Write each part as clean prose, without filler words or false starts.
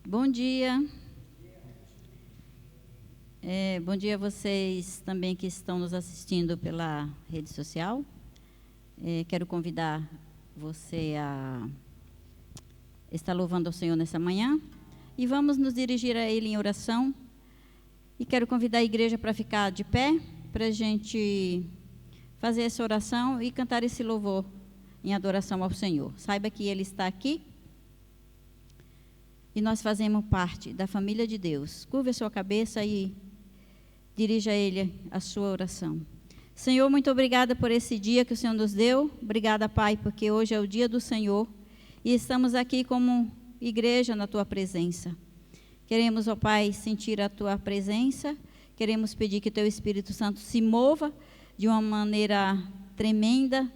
Bom dia. Bom dia a vocês também que estão nos assistindo pela rede social. Quero convidar você a estar louvando ao Senhor nessa manhã. E vamos nos dirigir a Ele em oração. E quero convidar a igreja para ficar de pé, para a gente fazer essa oração e cantar esse louvor em adoração ao Senhor. Saiba que Ele está aqui. E nós fazemos parte da família de Deus. Curva a sua cabeça e dirija a Ele a sua oração. Senhor, muito obrigada por esse dia que o Senhor nos deu. Obrigada, Pai, porque hoje é o dia do Senhor. E estamos aqui como igreja na Tua presença. Queremos, ó Pai, sentir a Tua presença. Queremos pedir que Teu Espírito Santo se mova de uma maneira tremenda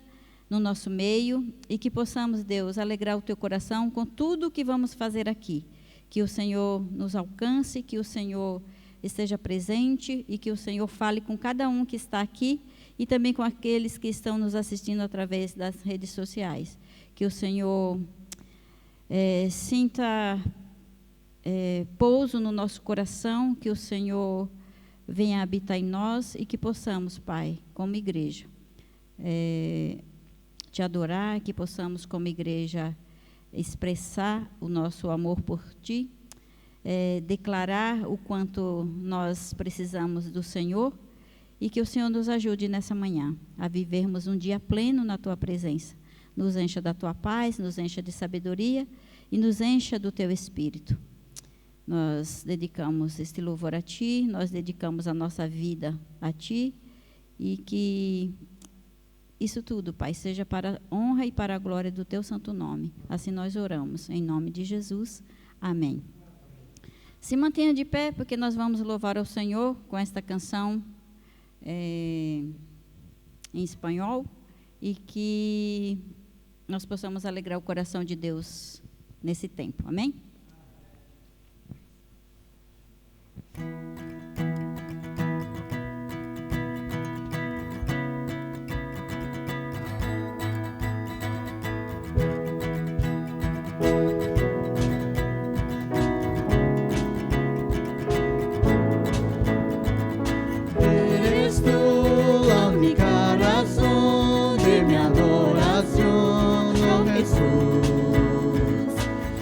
no nosso meio e que possamos, Deus, alegrar o Teu coração com tudo o que vamos fazer aqui. Que o Senhor nos alcance, que o Senhor esteja presente e que o Senhor fale com cada um que está aqui e também com aqueles que estão nos assistindo através das redes sociais. Que o Senhor sinta pouso no nosso coração, que o Senhor venha habitar em nós e que possamos, Pai, como igreja, te adorar, que possamos como igreja expressar o nosso amor por Ti, declarar o quanto nós precisamos do Senhor e que o Senhor nos ajude nessa manhã a vivermos um dia pleno na Tua presença. Nos encha da Tua paz, nos encha de sabedoria e nos encha do Teu Espírito. Nós dedicamos este louvor a Ti, nós dedicamos a nossa vida a Ti e que isso tudo, Pai, seja para a honra e para a glória do Teu santo nome. Assim nós oramos, em nome de Jesus. Amém. Se mantenha de pé, porque nós vamos louvar ao Senhor com esta canção em espanhol e que nós possamos alegrar o coração de Deus nesse tempo. Amém?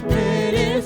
Eres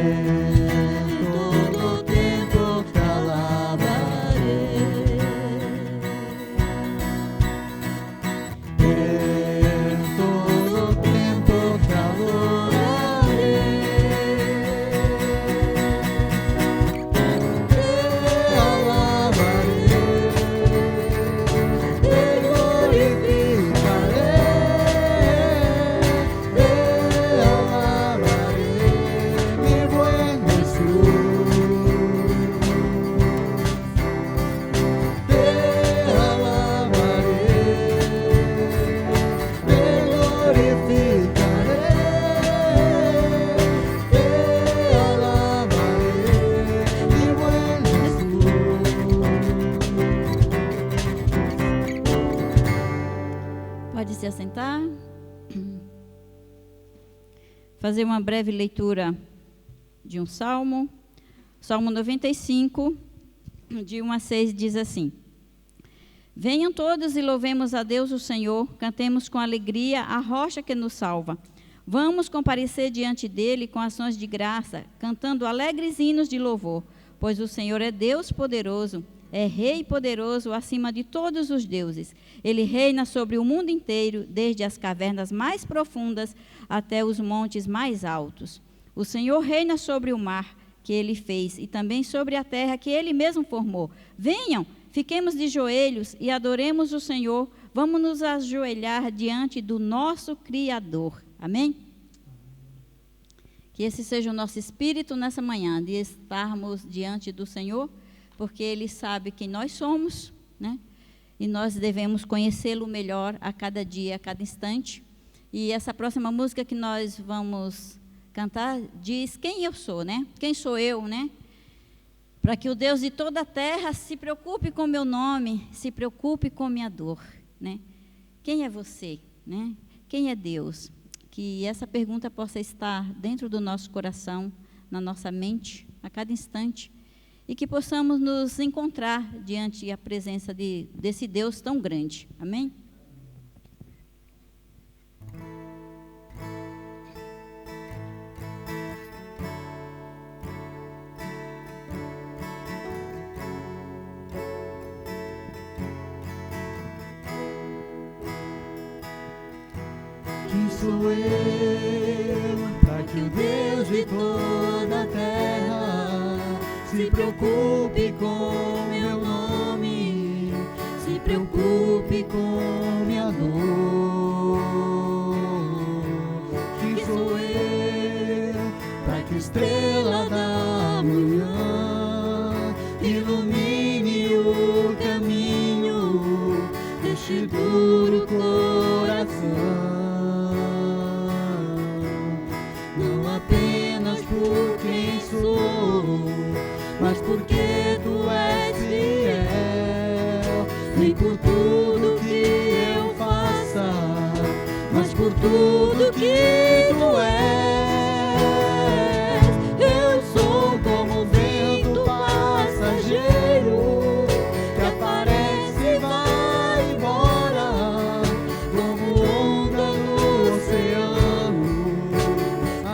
todo tempo te alabarei. Em todo tempo te adorarei. Te alabarei, te glorificarei. Te alabarei, mi buen Jesús. Te alabarei, te glorificarei. Te alabarei, mi buen Jesús. Pode se assentar. Fazer uma breve leitura de um salmo. Salmo 95, de 1 a 6, diz assim: Venham todos e louvemos a Deus o Senhor, cantemos com alegria a rocha que nos salva. Vamos comparecer diante dele com ações de graça, cantando alegres hinos de louvor, pois o Senhor é Deus poderoso, é Rei poderoso acima de todos os deuses. Ele reina sobre o mundo inteiro, desde as cavernas mais profundas até os montes mais altos. O Senhor reina sobre o mar que ele fez e também sobre a terra que ele mesmo formou. Venham, fiquemos de joelhos e adoremos o Senhor. Vamos nos ajoelhar diante do nosso Criador. Amém? Que esse seja o nosso espírito nessa manhã, de estarmos diante do Senhor, porque Ele sabe quem nós somos, né? E nós devemos conhecê-lo melhor a cada dia, a cada instante. E essa próxima música que nós vamos cantar diz quem eu sou, né? Quem sou eu, né? Para que o Deus de toda a terra se preocupe com meu nome, se preocupe com minha dor, né? Quem é você, né? Quem é Deus? Que essa pergunta possa estar dentro do nosso coração, na nossa mente, a cada instante, e que possamos nos encontrar diante da presença desse Deus tão grande. Amém? Quem sou eu para que o Deus de toda a terra se preocupe com meu nome, se preocupe com minha dor? Quem sou eu para que a estrela da manhã ilumine o caminho deste duro coração? Não apenas por quem sou, mas porque tu és fiel, nem por tudo que eu faça, mas por tudo que tu és. Eu sou como o vento passageiro que aparece e vai embora, como onda no oceano,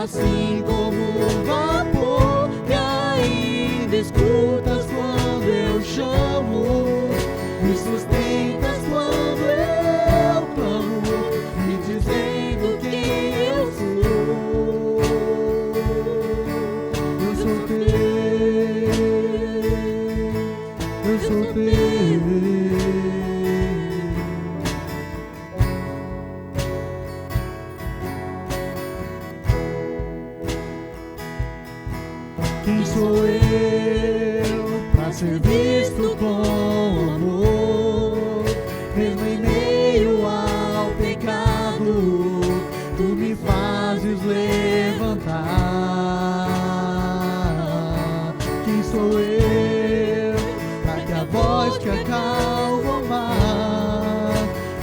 assim como o vapor que ainda escutas quando eu chamo, me sustentas quando eu clamo, me dizendo quem eu sou. Eu sou teu, eu sou teu. Quem sou eu para ser visto com amor, mesmo em meio ao pecado, tu me fazes levantar. Quem sou eu para que a voz que acalma o mar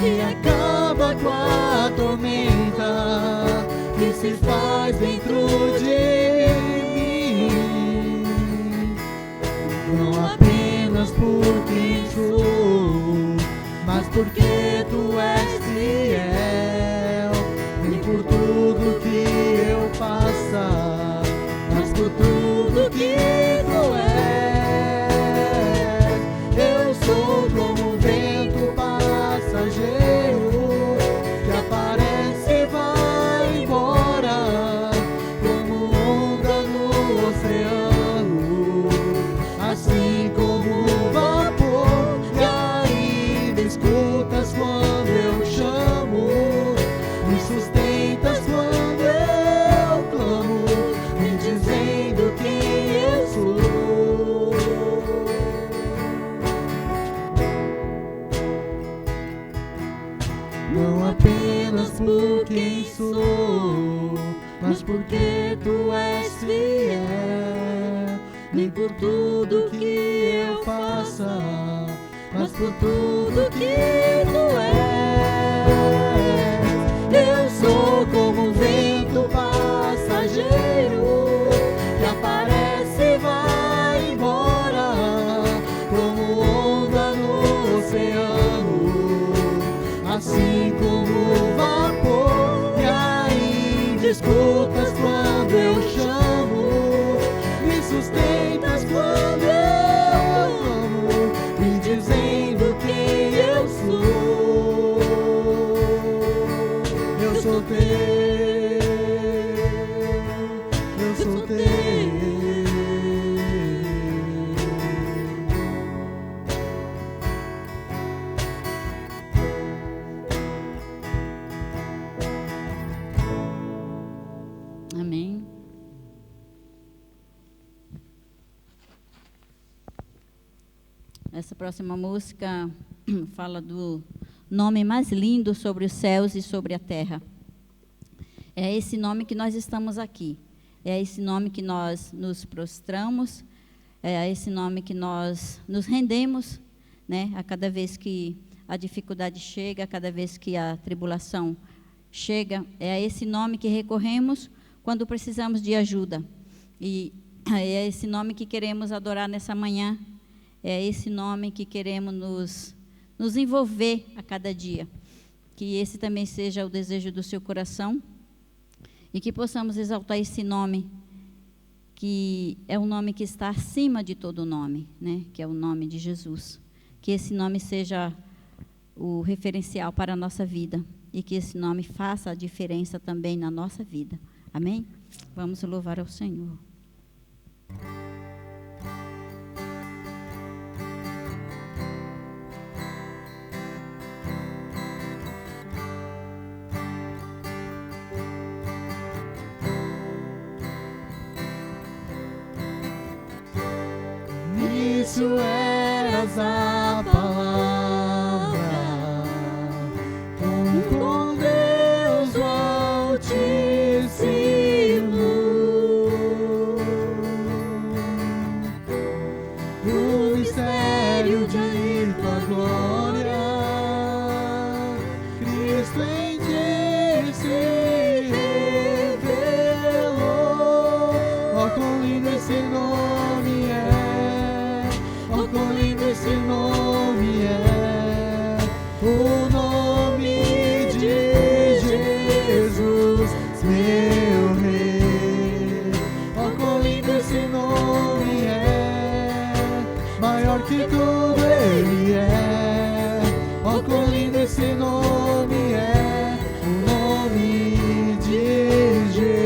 e acaba com a tormenta que se faz dentro de não apenas por quem sou, mas porque tu és fiel, nem por tudo que eu faça, mas por tudo que tu és. Eu sou como um vento passageiro que aparece e vai embora, como onda no oceano, assim como o vapor. E ainda escutas quando eu chamo, me sustentas quando eu clamo, me dizendo quem eu sou. Não apenas por quem sou, mas porque tu és fiel. Nem por tudo que eu faça, mas por tudo que tu és. Eu sou como um vento passageiro que aparece e vai embora, como onda no oceano, assim como o vapor. E ainda escutas quando eu chamo, me sustentas quando eu amo, me dizendo quem eu sou. Eu sou teu, eu sou teu. Amém. Essa próxima música fala do nome mais lindo sobre os céus e sobre a terra. É esse nome que nós estamos aqui. É esse nome que nós nos prostramos. É esse nome que nós nos rendemos, né? A cada vez que a dificuldade chega, a cada vez que a tribulação chega, é a esse nome que recorremos quando precisamos de ajuda. E é esse nome que queremos adorar nessa manhã. É esse nome que queremos nos envolver a cada dia. Que esse também seja o desejo do seu coração. E que possamos exaltar esse nome, que é um nome que está acima de todo nome, né? Que é o nome de Jesus. Que esse nome seja o referencial para a nossa vida. E que esse nome faça a diferença também na nossa vida. Amém? Vamos louvar ao Senhor. Isso eras a palavra, com Deus o Altíssimo, o mistério de tua glória, Cristo em ti se revelou. Ó, quão lindo esse nome é! Quão lindo esse nome é, o nome de Jesus, meu Rei. Ó, quão lindo esse nome é, maior que tudo Ele é. Ó, quão lindo esse nome é, o nome de Jesus.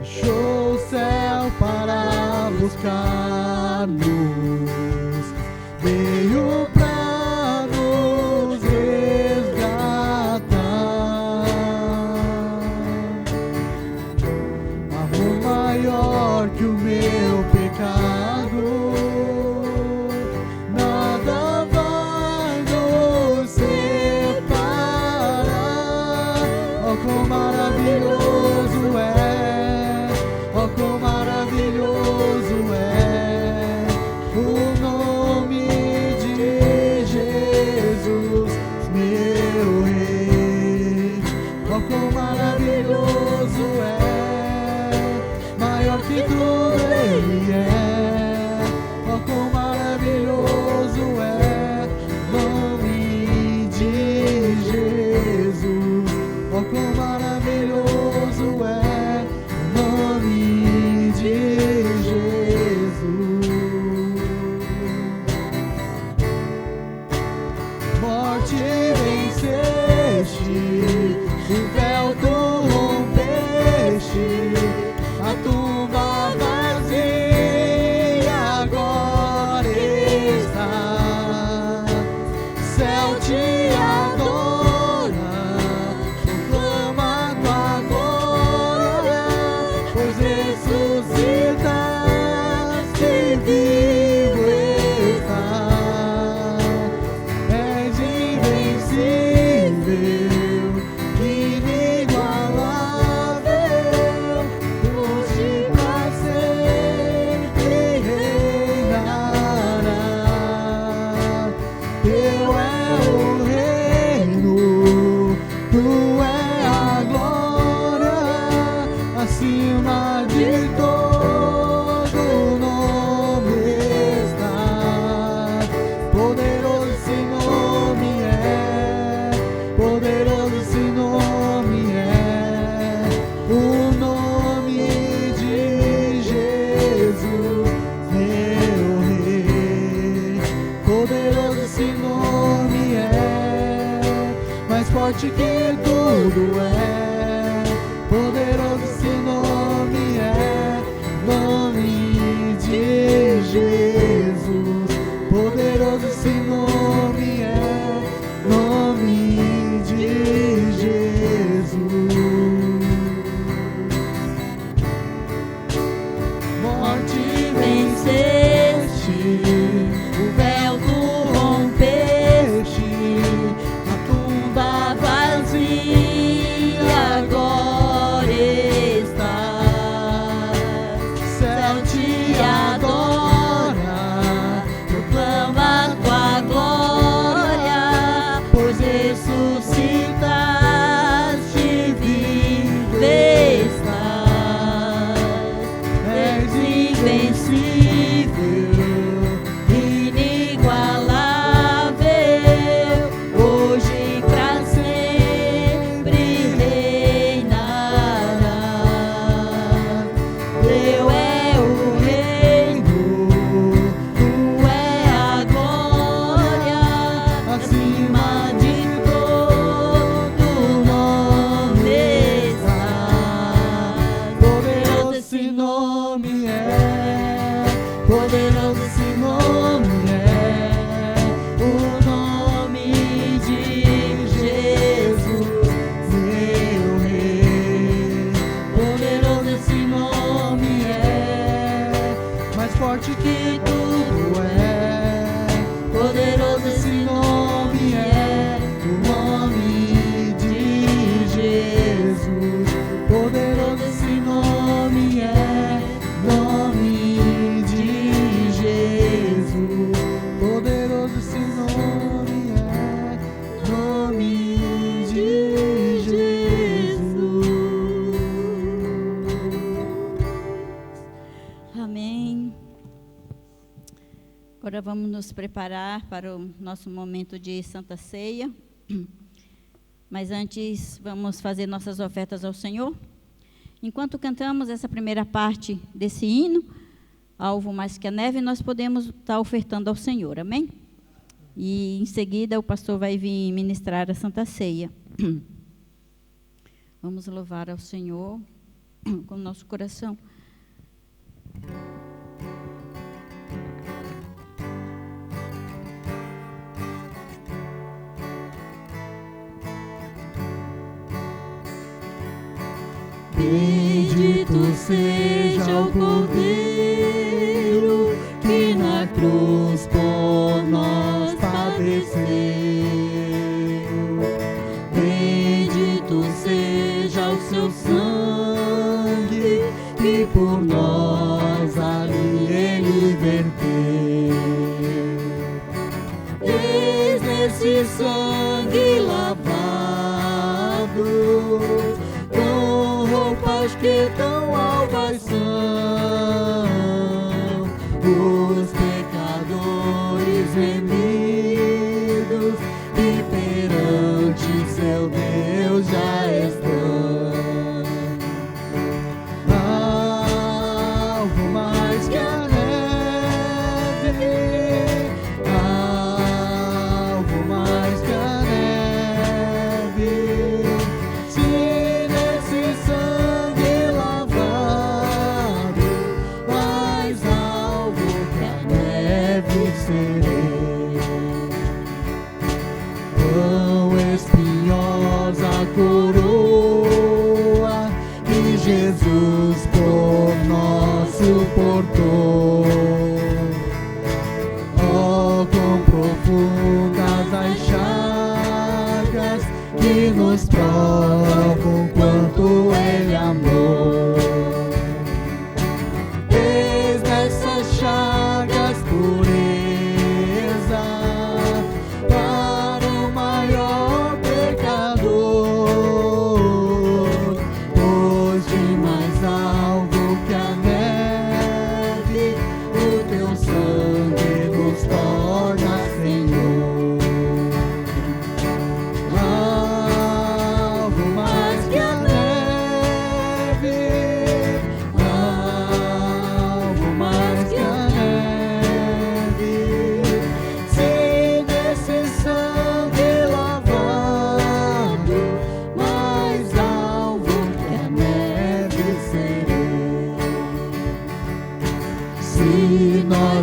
Deixou o céu para buscar-nos, veio pra nos resgatar. Amor maior que o meu pecado, nada vai nos separar. Oh, quão maravilhoso é! Oh, quão maravilhoso é poderoso esse nome é, nome de Jesus. Poderoso esse nome é, nome de Jesus. Morte venceste, o véu tu rompeste, a tumba vazia agora está. Céu te adora, proclama tua glória, pois ressuscitaste, vive estás. És invencível, inigualável, hoje e pra sempre reinará. Teu é o reino, tu é a glória, acima de todo nome está. Poderoso esse nome é, poderoso esse nome é, o nome de Jesus, meu Rei. Poderoso esse nome é, mais forte que tudo é. Poderoso esse nome é, o nome de Jesus. Poderoso esse nome é, nome de Jesus. Poderoso esse nome é, nome de Jesus. Amém. Agora vamos nos preparar para o nosso momento de Santa Ceia. Mas antes, vamos fazer nossas ofertas ao Senhor. Enquanto cantamos essa primeira parte desse hino, Alvo Mais Que a Neve, nós podemos estar ofertando ao Senhor, amém? E em seguida o pastor vai vir ministrar a Santa Ceia. Vamos louvar ao Senhor com o nosso coração. Bendito seja o Cordeiro que na cruz por nós padeceu. Bendito seja o seu sangue que por nós ali ele verteu. Eis nesse sangue lavado, roupas que tão alvas são, os pecadores remidos e perante seu Deus já estão. Alvo mais que a neve, alvo mais que a neve, se nesse sangue lavado, mais alvo que a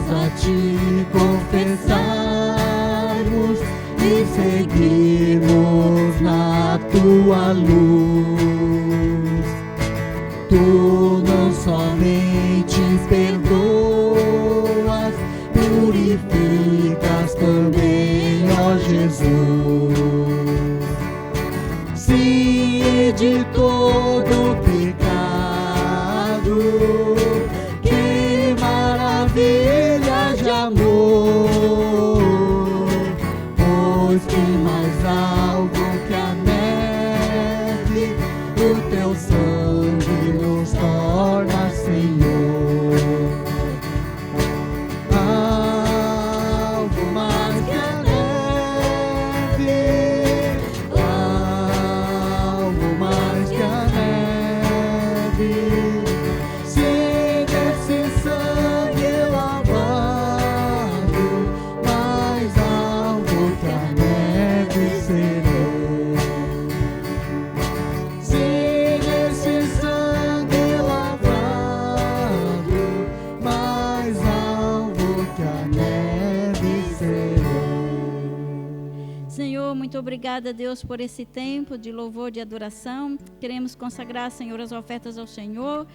nós a Ti confessarmos e seguirmos na Tua luz. Tu não somente perdoas, purificas também, ó Jesus. Sim, de todo pecado, que maravilha de amor, pois que mais alto que a neve, o Teu sangue nos torna, Senhor. Algo mais que a neve, algo mais que a neve, se desse sangue lavado, mais alto que a neve serei. Se desse sangue lavado, mais alto que a neve serei. Senhor, muito obrigada, Deus, por esse tempo de louvor, de adoração. Queremos consagrar, Senhor, as ofertas ao Senhor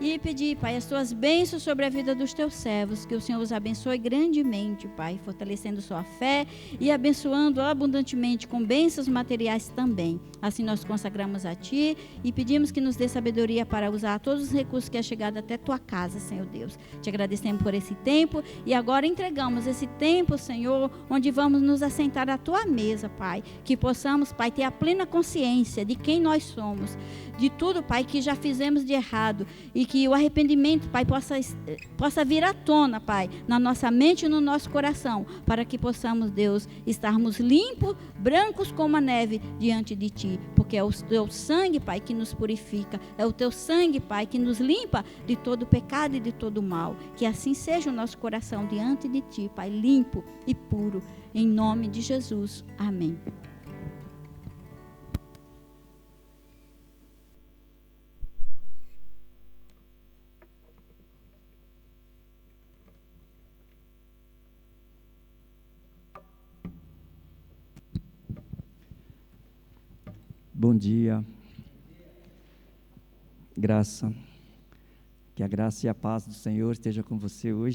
e pedir, Pai, as Tuas bênçãos sobre a vida dos Teus servos, que o Senhor os abençoe grandemente, Pai, fortalecendo sua fé e abençoando abundantemente com bênçãos materiais também. Assim nós consagramos a Ti e pedimos que nos dê sabedoria para usar todos os recursos que é chegado até Tua casa, Senhor Deus. Te agradecemos por esse tempo e agora entregamos esse tempo, Senhor, onde vamos nos assentar à Tua mesa, Pai. Que possamos, Pai, ter a plena consciência de quem nós somos, de tudo, Pai, que já fizemos de errado e que o arrependimento, Pai, possa vir à tona, Pai, na nossa mente e no nosso coração, para que possamos, Deus, estarmos limpos, brancos como a neve diante de Ti, porque é o Teu sangue, Pai, que nos purifica, é o Teu sangue, Pai, que nos limpa de todo pecado e de todo mal. Que assim seja o nosso coração diante de Ti, Pai, limpo e puro, em nome de Jesus. Amém. Bom dia, graça, que a graça e a paz do Senhor esteja com você hoje.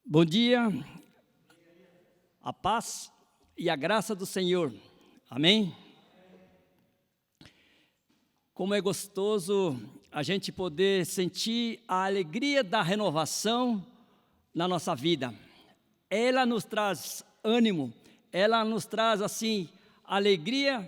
Bom dia, a paz e a graça do Senhor, amém? Como é gostoso a gente poder sentir a alegria da renovação na nossa vida. Ela nos traz ânimo, ela nos traz assim alegria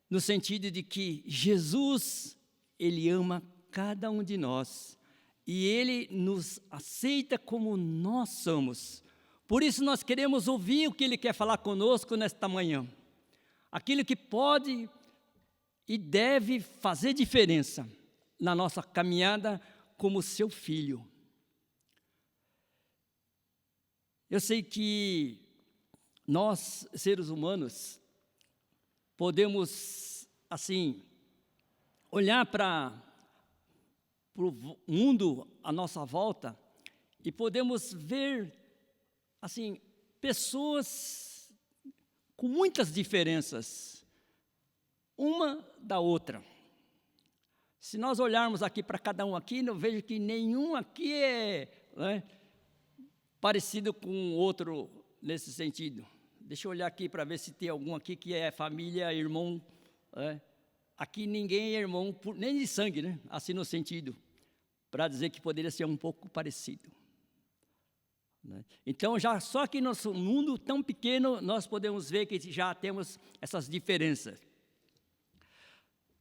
no sentido de que Jesus, Ele ama cada um de nós e Ele nos aceita como nós somos. Por isso nós queremos ouvir o que Ele quer falar conosco nesta manhã. Aquilo que pode e deve fazer diferença na nossa caminhada como seu filho. Eu sei que nós, seres humanos, podemos, assim, olhar para o mundo à nossa volta e podemos ver, assim, pessoas com muitas diferenças, uma da outra. Se nós olharmos aqui para cada um aqui, eu vejo que nenhum aqui é parecido com o outro nesse sentido. Deixa eu olhar aqui para ver se tem algum aqui que é família, irmão. Aqui ninguém é irmão, nem de sangue, né? Assim no sentido, para dizer que poderia ser um pouco parecido. Então, já só que nosso mundo tão pequeno, nós podemos ver que já temos essas diferenças.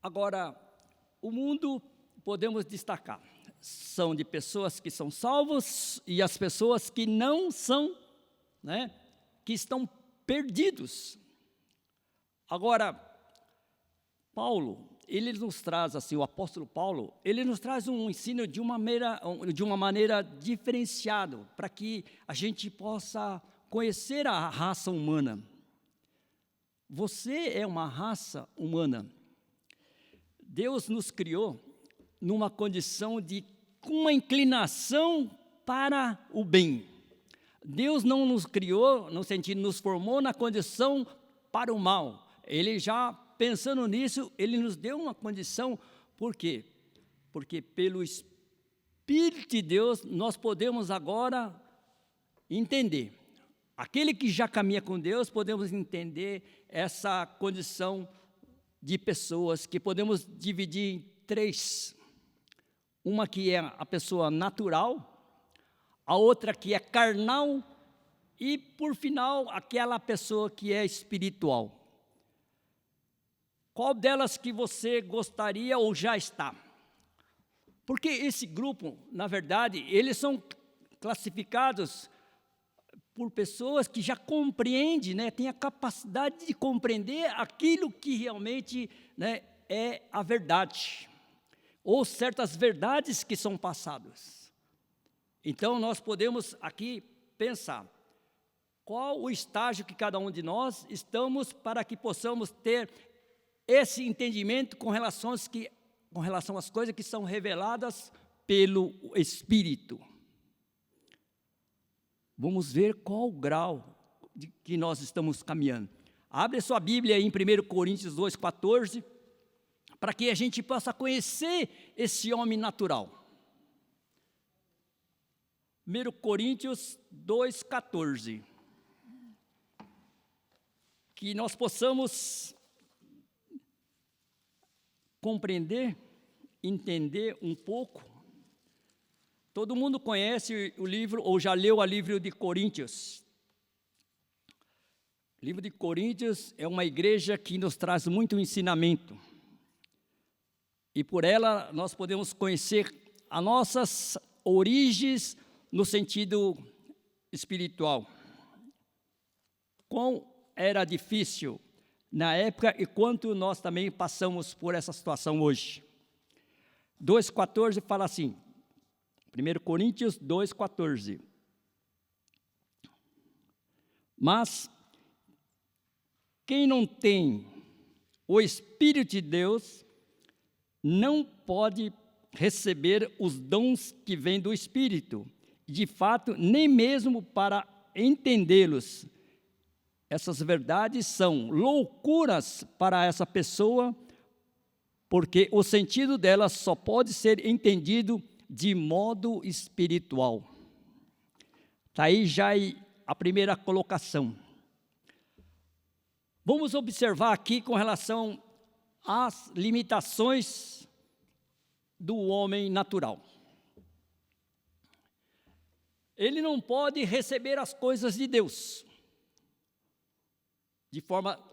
Agora, o mundo, podemos destacar, são de pessoas que são salvos e as pessoas que não são, que estão perdidos. Agora, Paulo, ele nos traz, assim, o apóstolo Paulo, ele nos traz um ensino de uma maneira diferenciada, para que a gente possa conhecer a raça humana. Você é uma raça humana. Deus nos criou numa condição com uma inclinação para o bem. Deus não nos criou, no sentido, nos formou na condição para o mal. Ele já, pensando nisso, Ele nos deu uma condição, por quê? Porque pelo Espírito de Deus, nós podemos agora entender. Aquele que já caminha com Deus, podemos entender essa condição de pessoas que podemos dividir em 3. Uma que é a pessoa natural, a outra que é carnal e, por final, aquela pessoa que é espiritual. Qual delas que você gostaria ou já está? Porque esse grupo, na verdade, eles são classificados por pessoas que já compreendem, né, têm a capacidade de compreender aquilo que realmente, né, é a verdade, ou certas verdades que são passadas. Então, nós podemos aqui pensar qual o estágio que cada um de nós estamos para que possamos ter esse entendimento com relação às coisas que são reveladas pelo Espírito. Vamos ver qual o grau que nós estamos caminhando. Abre a sua Bíblia aí em 1 Coríntios 2,14, para que a gente possa conhecer esse homem natural. 1 Coríntios 2,14. Que nós possamos compreender, entender um pouco. Todo mundo conhece o livro, ou já leu o livro de Coríntios. O livro de Coríntios é uma igreja que nos traz muito ensinamento. E por ela nós podemos conhecer as nossas origens no sentido espiritual. Quão era difícil na época e quanto nós também passamos por essa situação hoje. 2,14 fala assim, 1 Coríntios 2,14. Mas quem não tem o Espírito de Deus não pode receber os dons que vêm do Espírito. De fato, nem mesmo para entendê-los. Essas verdades são loucuras para essa pessoa, porque o sentido delas só pode ser entendido de modo espiritual. Está aí já a primeira colocação. Vamos observar aqui com relação às limitações do homem natural. Ele não pode receber as coisas de Deus.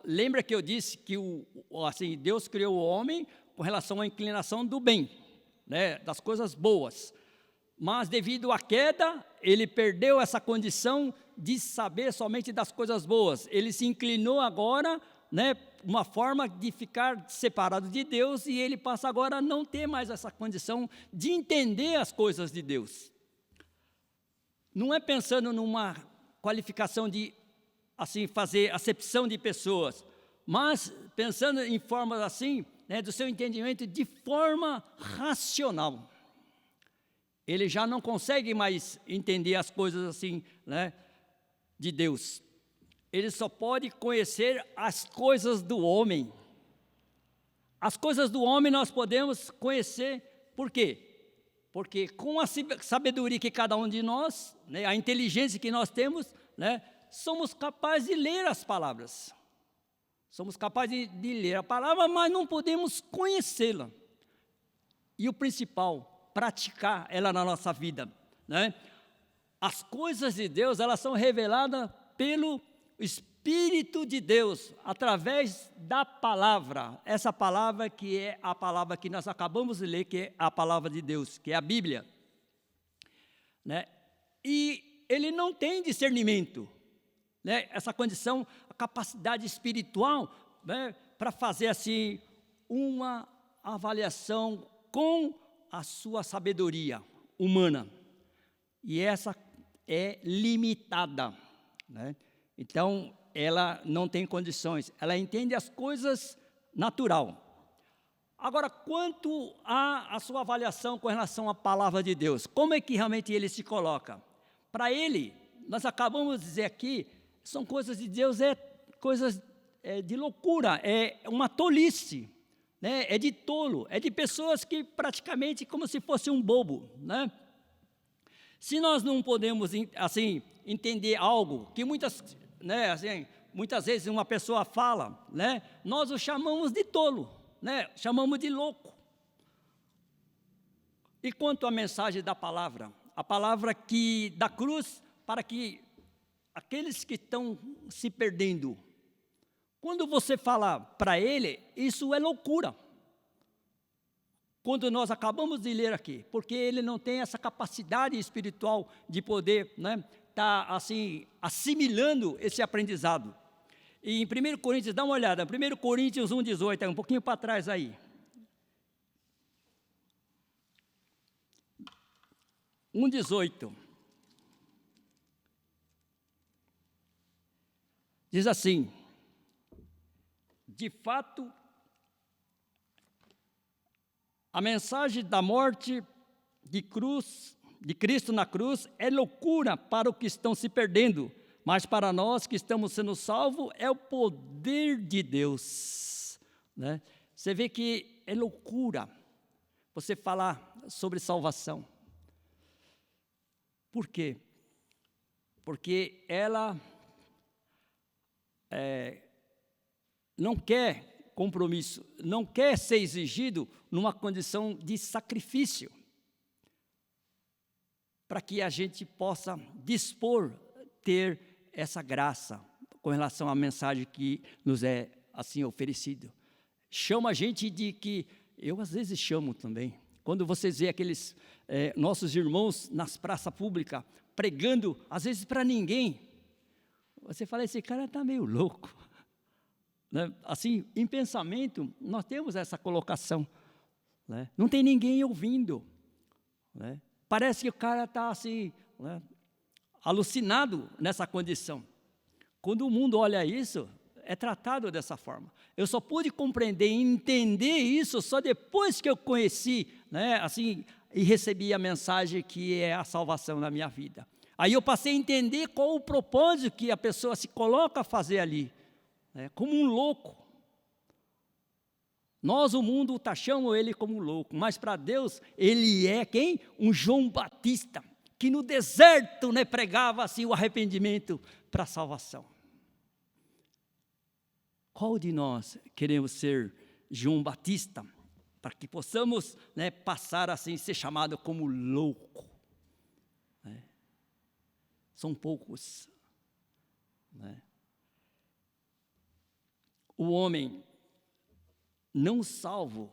Lembra que eu disse que Deus criou o homem com relação à inclinação do bem, né, das coisas boas. Mas devido à queda, ele perdeu essa condição de saber somente das coisas boas. Ele se inclinou agora, né, uma forma de ficar separado de Deus, e ele passa agora a não ter mais essa condição de entender as coisas de Deus. Não é pensando numa qualificação de fazer acepção de pessoas, mas pensando em formas assim, né, do seu entendimento de forma racional. Ele já não consegue mais entender as coisas assim, né, de Deus. Ele só pode conhecer as coisas do homem. As coisas do homem nós podemos conhecer, por quê? Porque com a sabedoria que cada um de nós, né, a inteligência que nós temos, né, somos capazes de ler as palavras. Somos capazes de ler a palavra, mas não podemos conhecê-la. E o principal, praticar ela na nossa vida, né? As coisas de Deus, elas são reveladas pelo Espírito de Deus, através da palavra. Essa palavra que é a palavra que nós acabamos de ler, que é a palavra de Deus, que é a Bíblia, né? E ele não tem discernimento, né? Essa condição, a capacidade espiritual, né, para fazer assim uma avaliação com a sua sabedoria humana. E essa é limitada, né? Então, ela não tem condições. Ela entende as coisas natural. Agora, quanto à sua avaliação com relação à palavra de Deus, como é que realmente ele se coloca? Para ele, nós acabamos de dizer aqui, são coisas de Deus, coisas de loucura, é uma tolice, né? É de tolo, é de pessoas que praticamente como se fosse um bobo, né? Se nós não podemos, assim, entender algo que muitas vezes uma pessoa fala, né? Nós o chamamos de tolo, né? Chamamos de louco. E quanto à mensagem da palavra? A palavra da cruz para que aqueles que estão se perdendo, quando você fala para ele, isso é loucura. Quando nós acabamos de ler aqui, porque ele não tem essa capacidade espiritual de poder, né, tá assim assimilando esse aprendizado. E em 1 Coríntios, dá uma olhada, 1 Coríntios 1,18, é um pouquinho para trás aí. 1,18. Diz assim: de fato, a mensagem da morte de Cristo na cruz é loucura para os que estão se perdendo, mas para nós que estamos sendo salvos é o poder de Deus, né? Você vê que é loucura você falar sobre salvação. Por quê? Porque ela não quer compromisso, não quer ser exigido numa condição de sacrifício, para que a gente possa ter essa graça com relação à mensagem que nos é assim oferecido. Chama a gente de que, eu às vezes chamo também, quando vocês vê aqueles nossos irmãos nas praças públicas, pregando, às vezes para ninguém, você fala, esse cara está meio louco, né? Assim, em pensamento, nós temos essa colocação, né? Não tem ninguém ouvindo, né? Parece que o cara está assim, né, alucinado nessa condição. Quando o mundo olha isso, é tratado dessa forma. Eu só pude compreender e entender isso só depois que eu conheci, né, assim, e recebi a mensagem que é a salvação na minha vida. Aí eu passei a entender qual o propósito que a pessoa se coloca a fazer ali, né, como um louco. Nós, o mundo, taxamos ele como um louco, mas para Deus, ele é quem? Um João Batista, que no deserto, né, pregava assim o arrependimento para a salvação. Qual de nós queremos ser João Batista, para que possamos, né, passar assim, ser chamado como louco? Né? São poucos, né? O homem não salvo,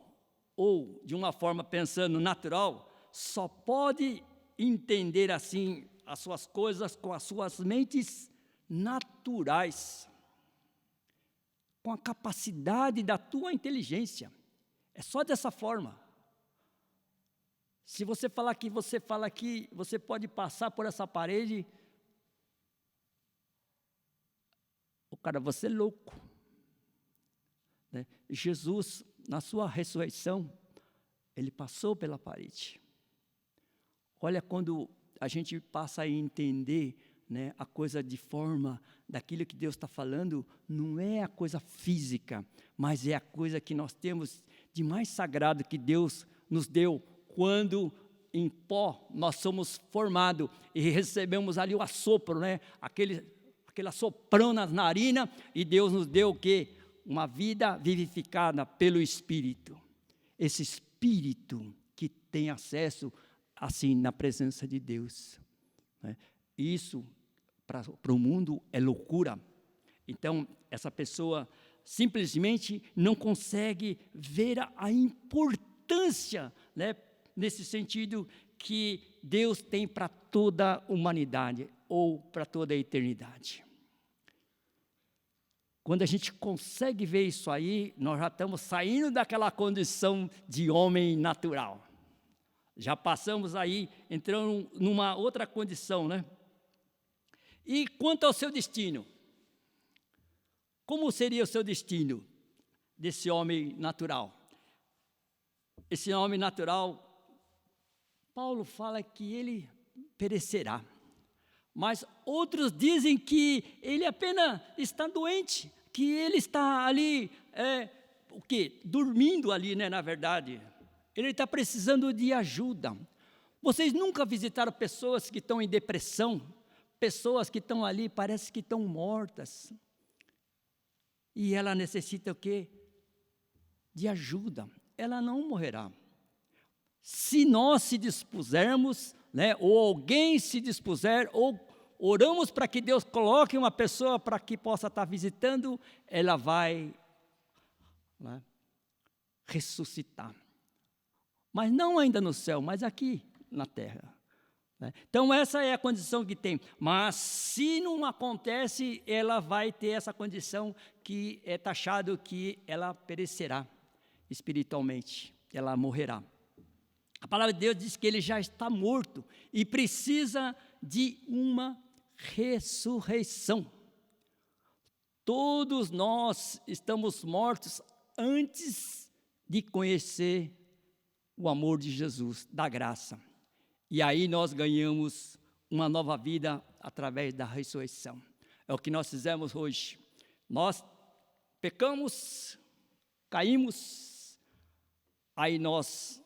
ou de uma forma pensando natural, só pode entender assim as suas coisas com as suas mentes naturais, com a capacidade da tua inteligência. É só dessa forma. Se você falar que você fala que você pode passar por essa parede, o cara, você é louco, né? Jesus, na sua ressurreição, ele passou pela parede. Olha, quando a gente passa a entender, né, a coisa de forma daquilo que Deus está falando, não é a coisa física, mas é a coisa que nós temos de mais sagrado que Deus nos deu, quando em pó nós somos formados e recebemos ali o assopro, né, aquele assoprão nas narinas, e Deus nos deu o quê? Uma vida vivificada pelo Espírito. Esse Espírito que tem acesso assim na presença de Deus, né? Isso para o mundo é loucura. Então essa pessoa simplesmente não consegue ver a importância, né, nesse sentido que Deus tem para toda a humanidade ou para toda a eternidade. Quando a gente consegue ver isso aí, nós já estamos saindo daquela condição de homem natural. Já passamos aí, entrando numa outra condição, né? E quanto ao seu destino? Como seria o seu destino desse homem natural? Esse homem natural, Paulo fala que ele perecerá. Mas outros dizem que ele apenas está doente, que ele está ali, dormindo ali, né, na verdade. Ele está precisando de ajuda. Vocês nunca visitaram pessoas que estão em depressão? Pessoas que estão ali, parece que estão mortas. E ela necessita o quê? De ajuda. Ela não morrerá. Se nós se dispusermos, né, ou alguém se dispuser, ou oramos para que Deus coloque uma pessoa para que possa estar visitando, ela vai, né, ressuscitar. Mas não ainda no céu, mas aqui na terra. Né? Então essa é a condição que tem. Mas se não acontece, ela vai ter essa condição que é taxado que ela perecerá espiritualmente, ela morrerá. A palavra de Deus diz que ele já está morto e precisa de uma ressurreição. Todos nós estamos mortos antes de conhecer o amor de Jesus, da graça. E aí nós ganhamos uma nova vida através da ressurreição. É o que nós fizemos hoje. Nós pecamos, caímos, aí nós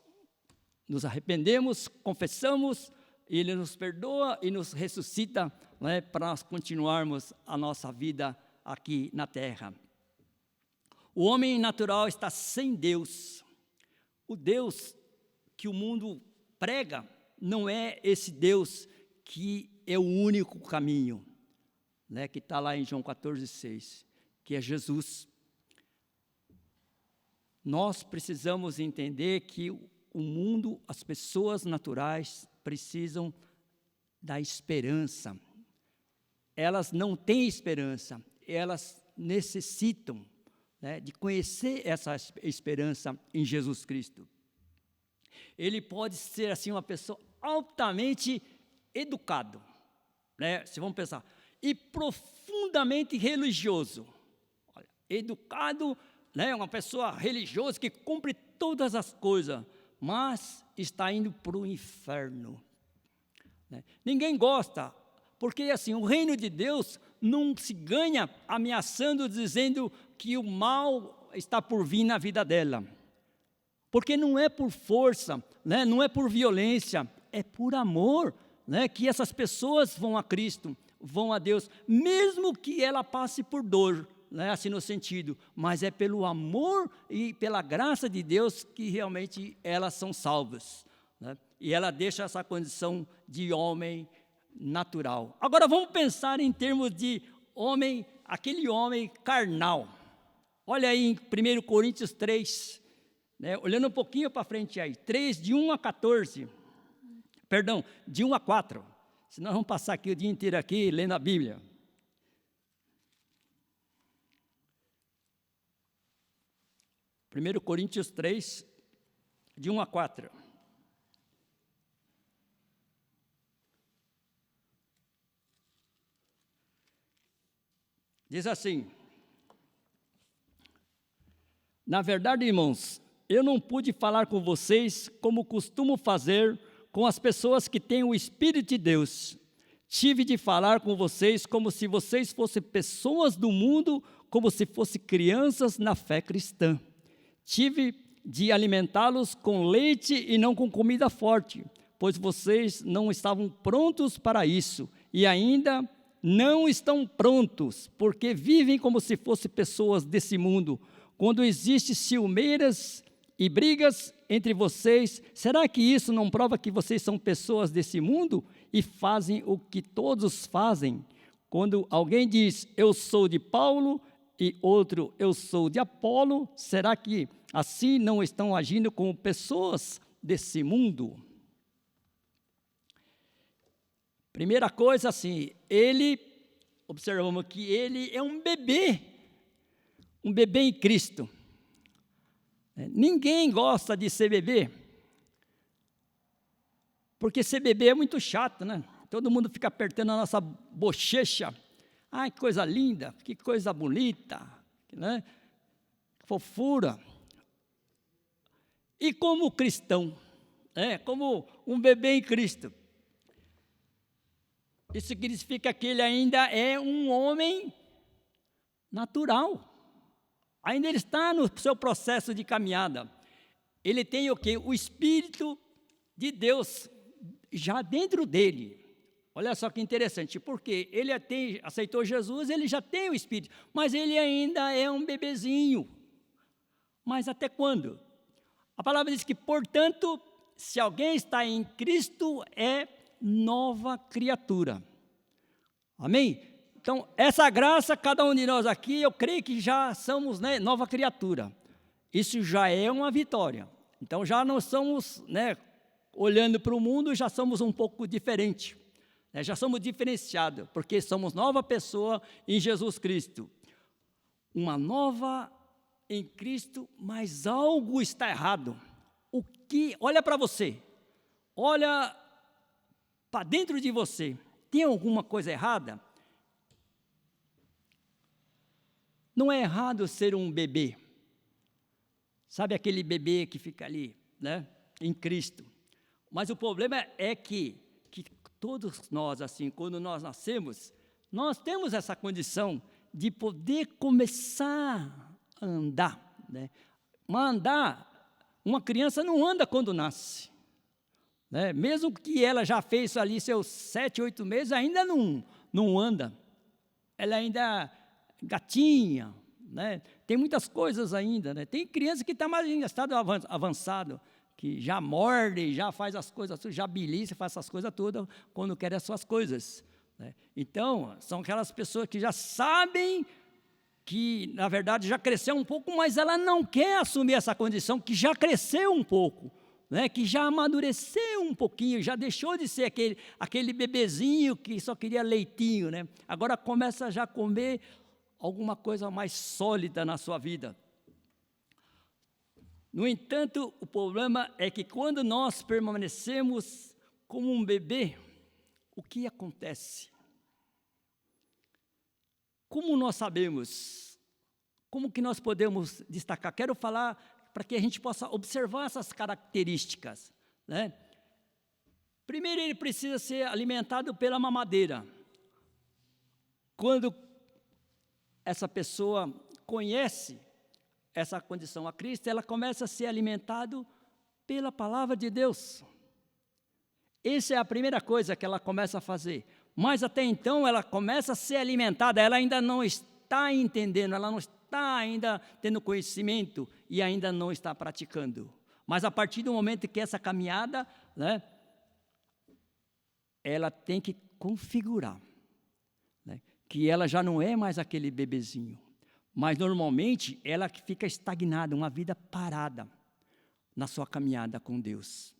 nos arrependemos, confessamos, Ele nos perdoa e nos ressuscita, né, para nós continuarmos a nossa vida aqui na terra. O homem natural está sem Deus. O Deus que o mundo prega não é esse Deus que é o único caminho, né, que está lá em João 14,6, que é Jesus. Nós precisamos entender que o mundo, as pessoas naturais precisam da esperança. Elas não têm esperança, elas necessitam, né, de conhecer essa esperança em Jesus Cristo. Ele pode ser assim uma pessoa altamente educado, né, se vamos pensar, e profundamente religioso. Olha, educado, né, uma pessoa religiosa que cumpre todas as coisas, mas está indo para o inferno. Né? Ninguém gosta, porque assim, o reino de Deus não se ganha ameaçando, dizendo que o mal está por vir na vida dela. Porque não é por força, né? Não é por violência, é por amor, né? Que essas pessoas vão a Cristo, vão a Deus, mesmo que ela passe por dor, né, assim no sentido, mas é pelo amor e pela graça de Deus que realmente elas são salvas, né? E ela deixa essa condição de homem natural. Agora vamos pensar em termos de homem, aquele homem carnal. Olha aí em 1 Coríntios 3, né, olhando um pouquinho para frente aí, 3, de 1 a 14, perdão, de 1 a 4, senão vamos passar aqui o dia inteiro aqui lendo a Bíblia. 1 Coríntios 3, de 1 a 4. Diz assim: na verdade, irmãos, eu não pude falar com vocês como costumo fazer com as pessoas que têm o Espírito de Deus. Tive de falar com vocês como se vocês fossem pessoas do mundo, como se fossem crianças na fé cristã. Tive de alimentá-los com leite e não com comida forte, pois vocês não estavam prontos para isso, e ainda não estão prontos, porque vivem como se fossem pessoas desse mundo. Quando existem ciumeiras e brigas entre vocês, será que isso não prova que vocês são pessoas desse mundo e fazem o que todos fazem? Quando alguém diz, eu sou de Paulo, e outro, eu sou de Apolo, será que assim não estão agindo como pessoas desse mundo? Primeira coisa, assim, observamos que ele é um bebê um bebê em Cristo. Ninguém gosta de ser bebê, porque ser bebê é muito chato, né? Todo mundo fica apertando a nossa bochecha. Ai, que coisa linda, que coisa bonita, né? Fofura. E como cristão, como um bebê em Cristo, isso significa que ele ainda é um homem natural. Ainda ele está no seu processo de caminhada. Ele tem o quê? O Espírito de Deus já dentro dele. Olha só que interessante, porque ele aceitou Jesus, ele já tem o Espírito, mas ele ainda é um bebezinho. Mas até quando? A palavra diz que, portanto, se alguém está em Cristo, é nova criatura. Amém? Então, essa graça, cada um de nós aqui, eu creio que já somos, nova criatura. Isso já é uma vitória. Então, já não somos, olhando para o mundo, já somos um pouco diferente. Já somos diferenciados, porque somos nova pessoa em Jesus Cristo. Uma nova em Cristo, mas algo está errado. Olha para você, olha para dentro de você, tem alguma coisa errada? Não é errado ser um bebê. Sabe aquele bebê que fica ali, em Cristo? Mas o problema é que todos nós, assim, quando nós nascemos, nós temos essa condição de poder começar a andar, uma criança não anda quando nasce, mesmo que ela já fez ali seus 7, 8 meses, ainda não anda, ela ainda gatinha, tem muitas coisas ainda, tem criança que está mais em estado avançado, que já morde, já faz as coisas, já belisca, faz essas coisas todas, quando quer as suas coisas. Então, são aquelas pessoas que já sabem que, na verdade, já cresceu um pouco, mas ela não quer assumir essa condição, que já cresceu um pouco, que já amadureceu um pouquinho, já deixou de ser aquele bebezinho que só queria leitinho, agora começa já a comer alguma coisa mais sólida na sua vida. No entanto, o problema é que quando nós permanecemos como um bebê, o que acontece? Como nós sabemos? Como que nós podemos destacar? Quero falar para que a gente possa observar essas características. Primeiro, ele precisa ser alimentado pela mamadeira. Quando essa pessoa conhece essa condição a Cristo, ela começa a ser alimentada pela palavra de Deus. Essa é a primeira coisa que ela começa a fazer. Mas até então ela começa a ser alimentada, ela ainda não está entendendo, ela não está ainda tendo conhecimento e ainda não está praticando. Mas a partir do momento que essa caminhada, ela tem que configurar, que ela já não é mais aquele bebezinho. Mas, normalmente, ela fica estagnada, uma vida parada na sua caminhada com Deus.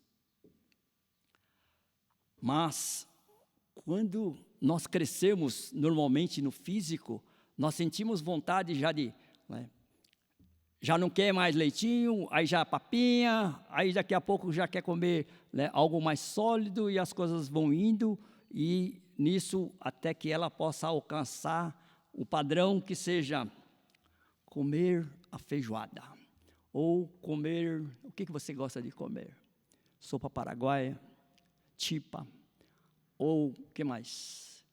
Mas, quando nós crescemos, normalmente, no físico, nós sentimos vontade já já não quer mais leitinho, aí já papinha, aí daqui a pouco já quer comer algo mais sólido, e as coisas vão indo, e nisso, até que ela possa alcançar o padrão que seja comer a feijoada, ou comer, o que você gosta de comer? Sopa paraguaia, chipa, ou o que mais?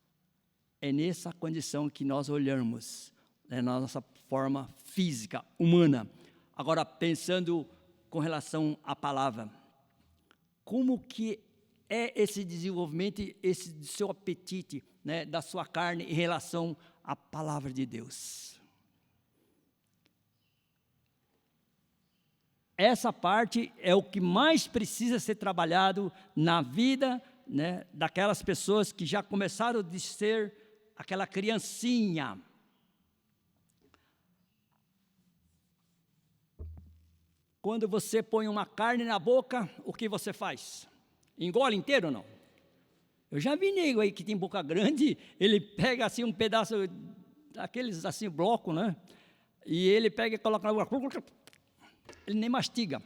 É nessa condição que nós olhamos, na nossa forma física, humana. Agora, pensando com relação à palavra, como que é esse desenvolvimento, esse seu apetite, da sua carne em relação à palavra de Deus? Essa parte é o que mais precisa ser trabalhado na vida, daquelas pessoas que já começaram a ser aquela criancinha. Quando você põe uma carne na boca, o que você faz? Engole inteiro ou não? Eu já vi nego aí que tem boca grande, ele pega assim um pedaço, aqueles assim, bloco, e ele pega e coloca na boca, ele nem mastiga.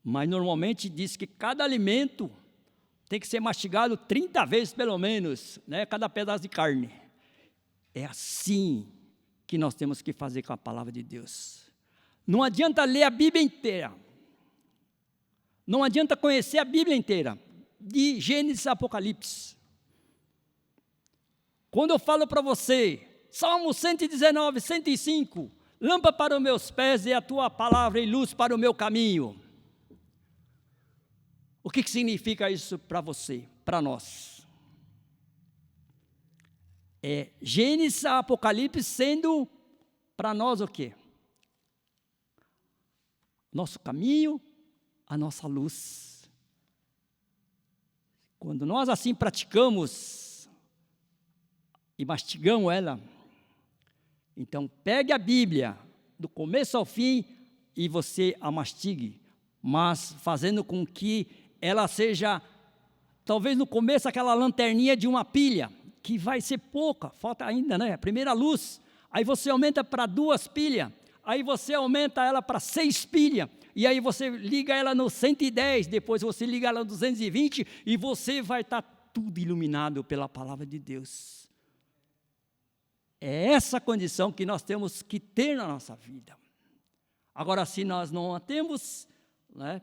Mas normalmente diz que cada alimento tem que ser mastigado 30 vezes pelo menos, né? Cada pedaço de carne. É assim que nós temos que fazer com a palavra de Deus. Não adianta ler a Bíblia inteira. Não adianta conhecer a Bíblia inteira, de Gênesis a Apocalipse. Quando eu falo para você, Salmo 119, 105, lâmpada para os meus pés e a tua palavra e luz para o meu caminho. O que significa isso para você, para nós? É Gênesis a Apocalipse sendo para nós o quê? Nosso caminho, a nossa luz. Quando nós assim praticamos e mastigamos ela, então pegue a Bíblia do começo ao fim e você a mastigue, mas fazendo com que ela seja, talvez no começo, aquela lanterninha de uma pilha, que vai ser pouca, falta ainda, né? A primeira luz, aí você aumenta para 2 pilhas, aí você aumenta ela para 6 pilhas, e aí você liga ela no 110, depois você liga ela no 220, e você vai estar tudo iluminado pela palavra de Deus. É essa condição que nós temos que ter na nossa vida. Agora, se nós não a temos, né,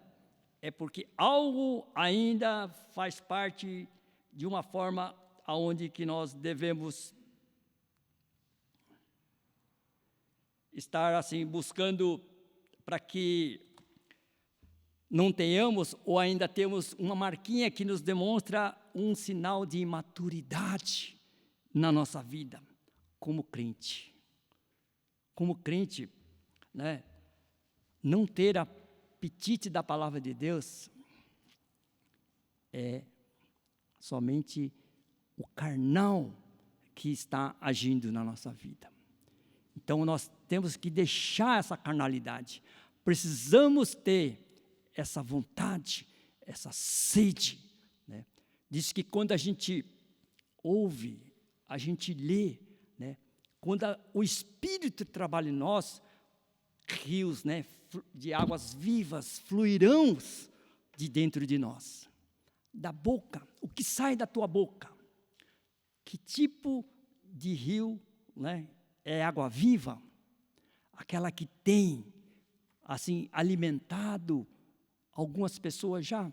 é porque algo ainda faz parte de uma forma aonde que nós devemos estar assim buscando para que não tenhamos ou ainda temos uma marquinha que nos demonstra um sinal de imaturidade na nossa vida como crente. Como crente, né, não ter apetite da palavra de Deus é somente o carnal que está agindo na nossa vida. Então nós temos que deixar essa carnalidade. Precisamos ter essa vontade, essa sede, né? Diz que quando a gente ouve, a gente lê, né? Quando o Espírito trabalha em nós, rios, né, de águas vivas fluirão de dentro de nós. Da boca, o que sai da tua boca? Que tipo de rio, né, é água viva? Aquela que tem, assim, alimentado algumas pessoas já.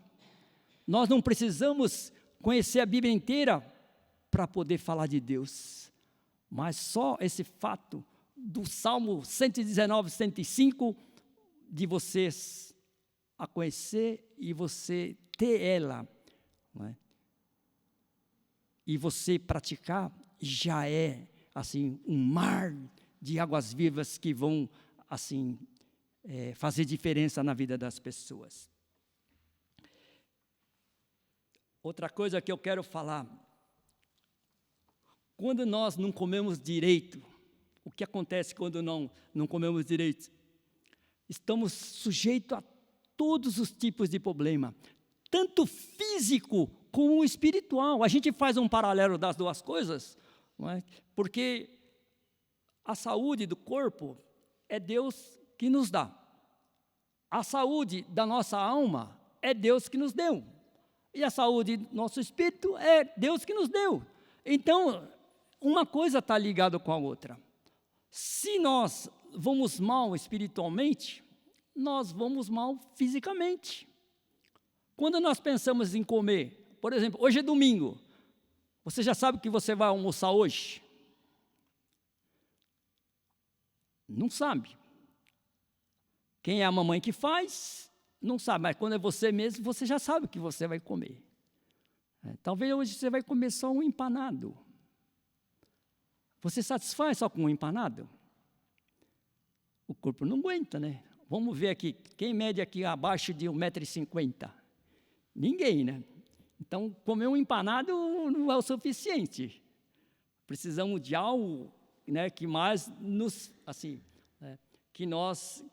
Nós não precisamos conhecer a Bíblia inteira para poder falar de Deus, mas só esse fato do Salmo 119, 105, de vocês a conhecer e você ter ela, não é? E você praticar, já é assim um mar de águas vivas que vão assim fazer diferença na vida das pessoas. Outra coisa que eu quero falar, quando nós não comemos direito, o que acontece quando não comemos direito? Estamos sujeitos a todos os tipos de problema, tanto físico como espiritual. A gente faz um paralelo das duas coisas, não é? Porque a saúde do corpo é Deus que nos dá. A saúde da nossa alma é Deus que nos deu. E a saúde do nosso espírito é Deus que nos deu. Então, uma coisa está ligada com a outra. Se nós vamos mal espiritualmente, nós vamos mal fisicamente. Quando nós pensamos em comer, por exemplo, hoje é domingo, você já sabe o que você vai almoçar hoje? Não sabe. Quem é a mamãe que faz, não sabe, mas quando é você mesmo, você já sabe o que você vai comer. Talvez hoje você vai comer só um empanado. Você satisfaz só com um empanado? O corpo não aguenta, né? Vamos ver aqui, quem mede aqui abaixo de 1,50 m? Ninguém, né? Então, comer um empanado não é o suficiente. Precisamos de algo, né, que mais nos, assim, né, que nós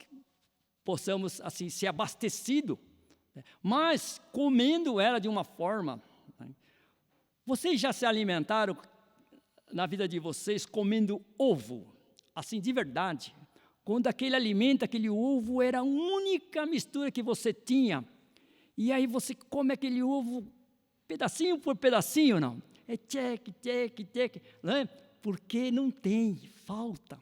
possamos, assim, ser abastecido, né? Mas comendo ela de uma forma, né? Vocês já se alimentaram na vida de vocês comendo ovo, assim, de verdade? quando aquele alimento, aquele ovo, era a única mistura que você tinha. E aí você come aquele ovo pedacinho por pedacinho, não? É tcheque, né? Porque não tem, falta.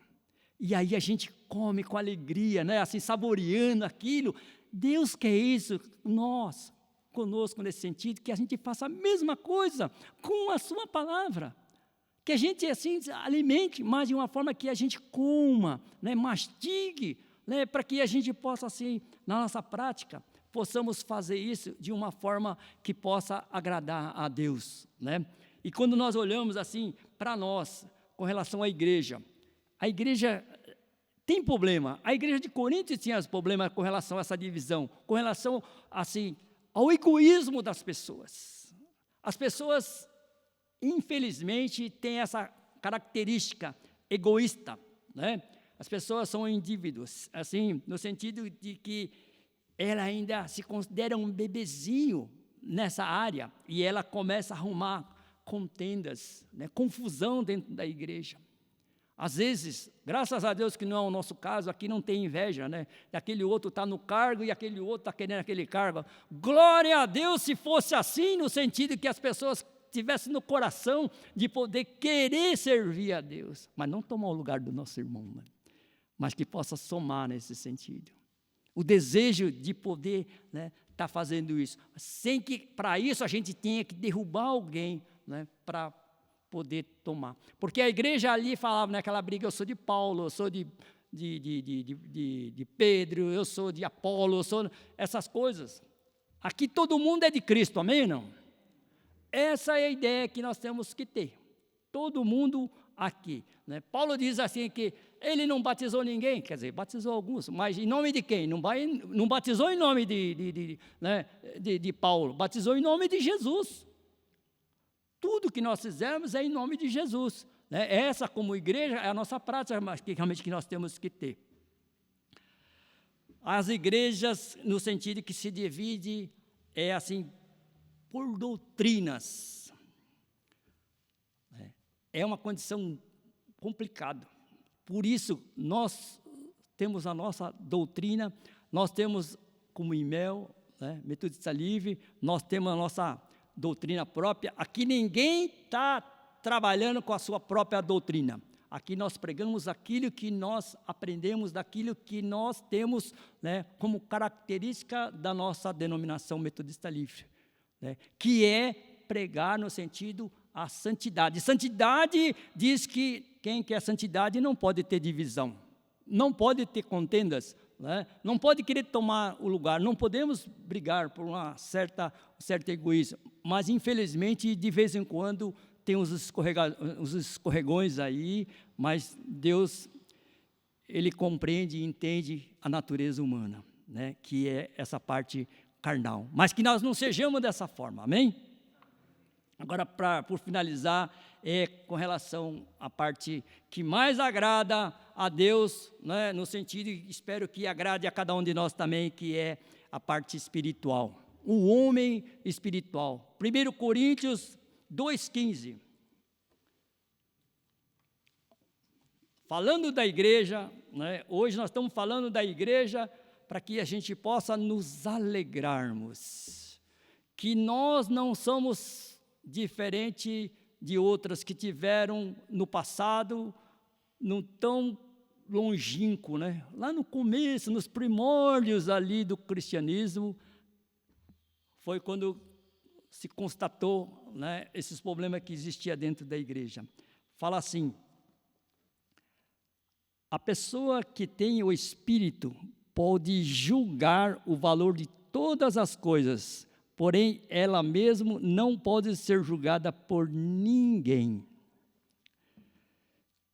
E aí a gente come com alegria, né? Assim, saboreando aquilo. Deus quer isso, nós, conosco nesse sentido, que a gente faça a mesma coisa com a sua palavra. Que a gente, assim, alimente, mas de uma forma que a gente coma, né? Mastigue, né? Para que a gente possa, assim, na nossa prática, possamos fazer isso de uma forma que possa agradar a Deus, né? E quando nós olhamos, assim, para nós, com relação à igreja, a igreja tem problema. A igreja de Corinto tinha problema com relação a essa divisão, com relação, assim, ao egoísmo das pessoas. As pessoas, infelizmente, têm essa característica egoísta, né? As pessoas são indivíduos, assim, no sentido de que ela ainda se considera um bebezinho nessa área e ela começa a arrumar contendas, né, confusão dentro da igreja. Às vezes, graças a Deus que não é o nosso caso, aqui não tem inveja, né? Aquele outro está no cargo e aquele outro está querendo aquele cargo. Glória a Deus se fosse assim, no sentido que as pessoas tivessem no coração de poder querer servir a Deus, mas não tomar o lugar do nosso irmão, né? Mas que possa somar nesse sentido. O desejo de poder, né, tá fazendo isso, sem que para isso a gente tenha que derrubar alguém, né, para poder tomar. Porque a igreja ali falava naquela briga, eu sou de Paulo, eu sou de Pedro, eu sou de Apolo, eu sou essas coisas. Aqui todo mundo é de Cristo, amém, não? Essa é a ideia que nós temos que ter. Todo mundo aqui, né? Paulo diz assim que ele não batizou ninguém, quer dizer, batizou alguns, mas em nome de quem? Não batizou em nome de Paulo, batizou em nome de Jesus. Tudo que nós fizermos é em nome de Jesus, né? Essa, como igreja, é a nossa prática, mas que realmente que nós temos que ter. As igrejas, no sentido que se divide, é assim, por doutrinas. É uma condição complicada. Por isso, nós temos a nossa doutrina, nós temos como IMEL, né, Metodista Livre, nós temos a nossa doutrina própria. Aqui ninguém está trabalhando com a sua própria doutrina. Aqui nós pregamos aquilo que nós aprendemos, daquilo que nós temos, né, como característica da nossa denominação Metodista Livre, né, que é pregar no sentido a santidade. Santidade diz que quem quer santidade não pode ter divisão, não pode ter contendas, né? Não pode querer tomar o lugar, não podemos brigar por um certo egoísmo, mas infelizmente de vez em quando tem uns escorregões aí, mas Deus, Ele compreende e entende a natureza humana, né? Que é essa parte carnal, mas que nós não sejamos dessa forma, amém? Agora, por finalizar, é com relação à parte que mais agrada a Deus, né, no sentido, espero que agrade a cada um de nós também, que é a parte espiritual. O homem espiritual. 1 Coríntios 2,15. Falando da igreja, né, hoje nós estamos falando da igreja para que a gente possa nos alegrarmos. Que nós não somos diferente de outras que tiveram no passado, não tão longínquo, né? Lá no começo, nos primórdios ali do cristianismo, foi quando se constatou, né, esses problemas que existiam dentro da igreja. Fala assim, a pessoa que tem o Espírito pode julgar o valor de todas as coisas, porém, ela mesma não pode ser julgada por ninguém.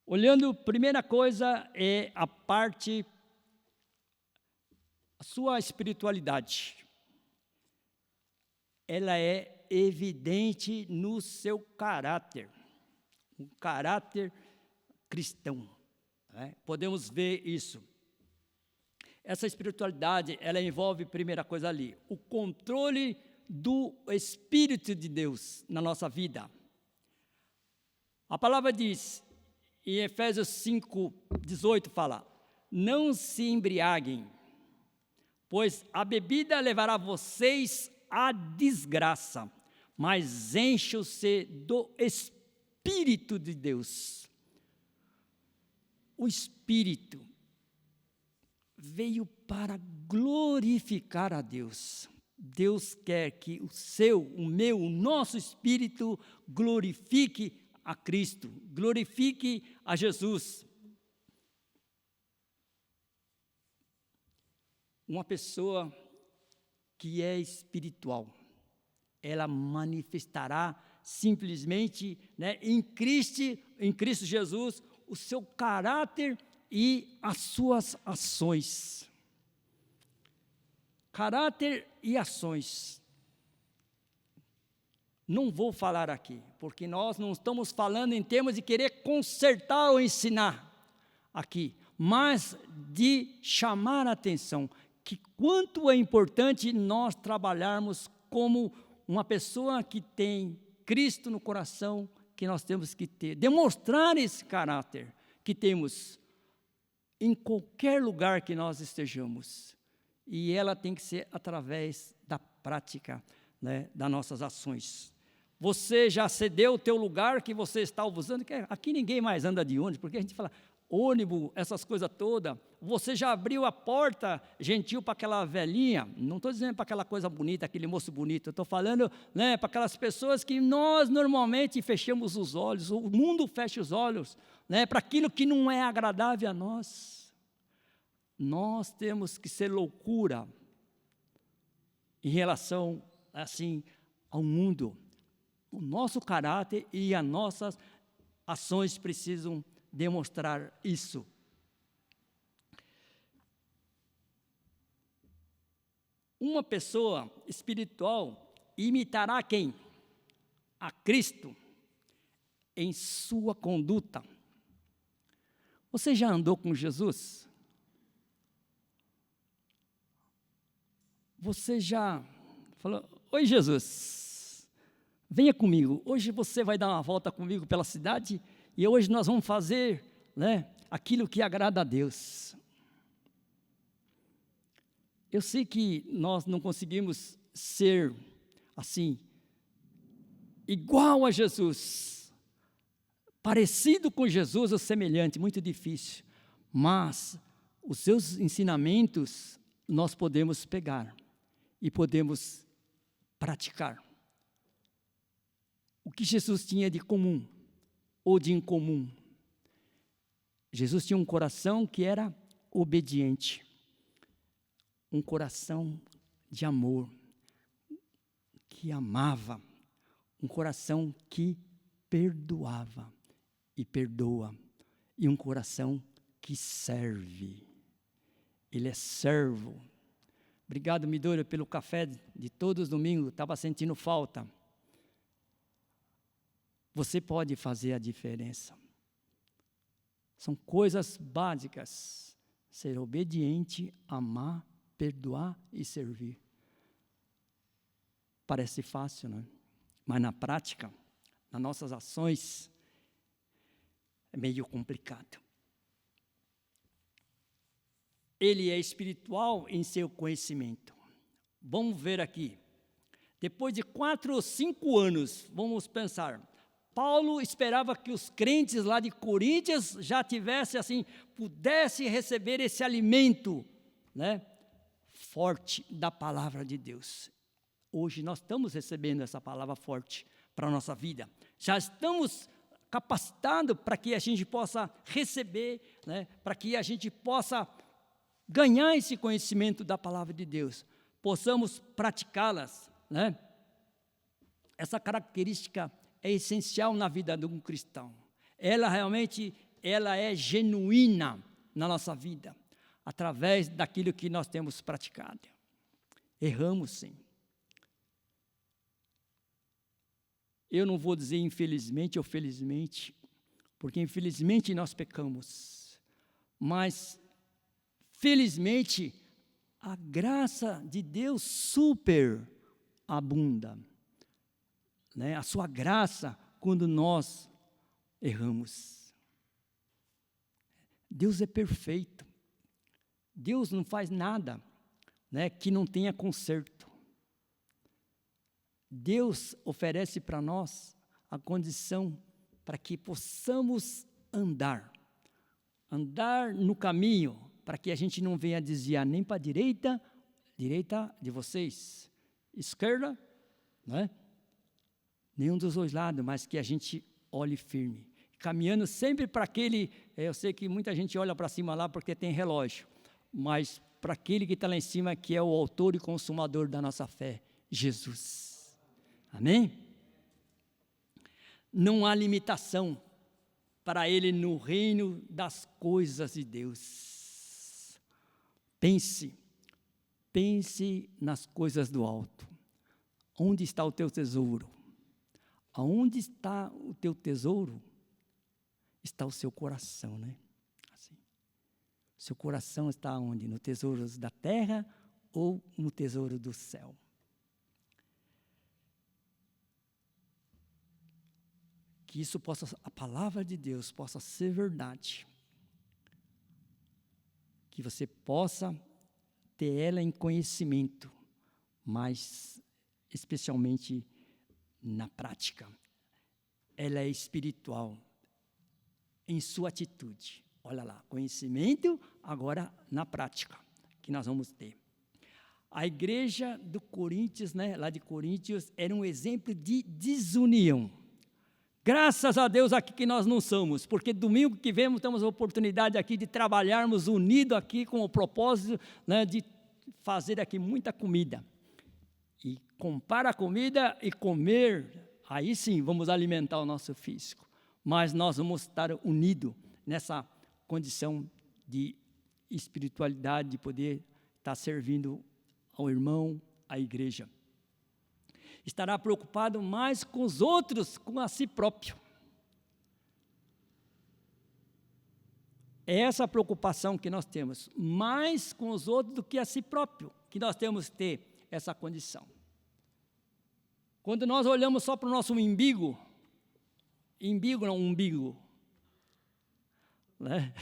Olhando, primeira coisa é a parte, a sua espiritualidade. Ela é evidente no seu caráter, um caráter cristão, né? Podemos ver isso. Essa espiritualidade, ela envolve, primeira coisa ali, o controle do Espírito de Deus na nossa vida. A palavra diz, em Efésios 5:18 fala, não se embriaguem, pois a bebida levará vocês à desgraça, mas encham-se do Espírito de Deus. O Espírito veio para glorificar a Deus. Deus quer que o seu, o meu, o nosso espírito glorifique a Cristo, glorifique a Jesus. Uma pessoa que é espiritual, ela manifestará simplesmente, em Cristo Jesus, o seu caráter e as suas ações. Caráter e ações. Não vou falar aqui, porque nós não estamos falando em termos de querer consertar ou ensinar aqui, mas de chamar a atenção que quanto é importante nós trabalharmos como uma pessoa que tem Cristo no coração, que nós temos que ter, demonstrar esse caráter que temos em qualquer lugar que nós estejamos. E ela tem que ser através da prática, das nossas ações. Você já cedeu o teu lugar que você está usando? Aqui ninguém mais anda de ônibus, porque a gente fala ônibus, essas coisas todas. Você já abriu a porta gentil para aquela velhinha? Não estou dizendo para aquela coisa bonita, aquele moço bonito. Eu estou falando para aquelas pessoas que nós normalmente fechamos os olhos, o mundo fecha os olhos, para aquilo que não é agradável a nós. Nós temos que ser loucura em relação, assim, ao mundo. O nosso caráter e as nossas ações precisam demonstrar isso. Uma pessoa espiritual imitará quem? A Cristo em sua conduta. Você já andou com Jesus? Você já falou, oi Jesus, venha comigo, hoje você vai dar uma volta comigo pela cidade e hoje nós vamos fazer aquilo que agrada a Deus. Eu sei que nós não conseguimos ser assim, igual a Jesus, parecido com Jesus ou semelhante, muito difícil, mas os seus ensinamentos nós podemos pegar e podemos praticar. O que Jesus tinha de comum ou de incomum? Jesus tinha um coração que era obediente, um coração de amor, que amava, um coração que perdoava e perdoa, e um coração que serve. Ele é servo. Obrigado, Midori, pelo café de todos os domingos, estava sentindo falta. Você pode fazer a diferença. São coisas básicas. Ser obediente, amar, perdoar e servir. Parece fácil, não é? Mas na prática, nas nossas ações, é meio complicado. Ele é espiritual em seu conhecimento. Vamos ver aqui. Depois de 4 ou 5 anos, vamos pensar. Paulo esperava que os crentes lá de Coríntios já tivessem assim, pudessem receber esse alimento, forte da palavra de Deus. Hoje nós estamos recebendo essa palavra forte para a nossa vida. Já estamos capacitados para que a gente possa receber, para que a gente possa ganhar esse conhecimento da palavra de Deus, possamos praticá-las, Essa característica é essencial na vida de um cristão. Ela realmente, é genuína na nossa vida, através daquilo que nós temos praticado. Erramos sim. Eu não vou dizer infelizmente ou felizmente, porque infelizmente nós pecamos, mas felizmente, a graça de Deus superabunda, a sua graça quando nós erramos. Deus é perfeito, Deus não faz nada, né, que não tenha conserto. Deus oferece para nós a condição para que possamos andar no caminho, para que a gente não venha desviar nem para a direita de vocês, esquerda, né? Nenhum dos dois lados, mas que a gente olhe firme, caminhando sempre para aquele, eu sei que muita gente olha para cima lá porque tem relógio, mas para aquele que está lá em cima, que é o autor e consumador da nossa fé, Jesus. Amém? Não há limitação para ele no reino das coisas de Deus. Pense nas coisas do alto. Onde está o teu tesouro? Aonde está o teu tesouro? Está o seu coração, né? Assim. Seu coração está onde? No tesouro da terra ou no tesouro do céu? Que isso possa, a palavra de Deus possa ser verdade. Que você possa ter ela em conhecimento, mas especialmente na prática. Ela é espiritual em sua atitude. Olha lá, conhecimento agora na prática, que nós vamos ter. A igreja do Coríntios, né, lá de Coríntios, era um exemplo de desunião. Graças a Deus aqui que nós não somos, porque domingo que vem temos a oportunidade aqui de trabalharmos unidos aqui com o propósito, né, de fazer aqui muita comida. E comprar a comida e comer, aí sim vamos alimentar o nosso físico. Mas nós vamos estar unidos nessa condição de espiritualidade, de poder estar servindo ao irmão, à igreja. Estará preocupado mais com os outros, com a si próprio. É essa a preocupação que nós temos, mais com os outros do que a si próprio, que nós temos que ter essa condição. Quando nós olhamos só para o nosso umbigo, né?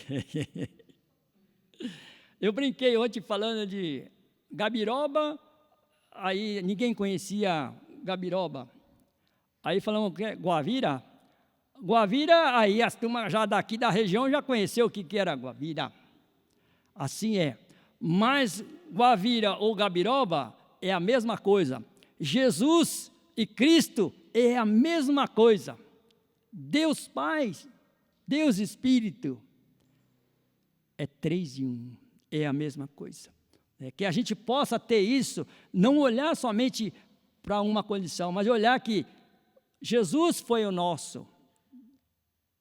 Eu brinquei ontem falando de Gabiroba, aí ninguém conhecia Gabiroba. Aí falamos que Guavira. Guavira, aí as turmas já daqui da região já conheceu o que era Guavira. Assim é. Mas Guavira ou Gabiroba é a mesma coisa. Jesus e Cristo é a mesma coisa. Deus Pai, Deus Espírito, é 3 em 1, é a mesma coisa. Que a gente possa ter isso, não olhar somente para uma condição, mas olhar que Jesus foi o nosso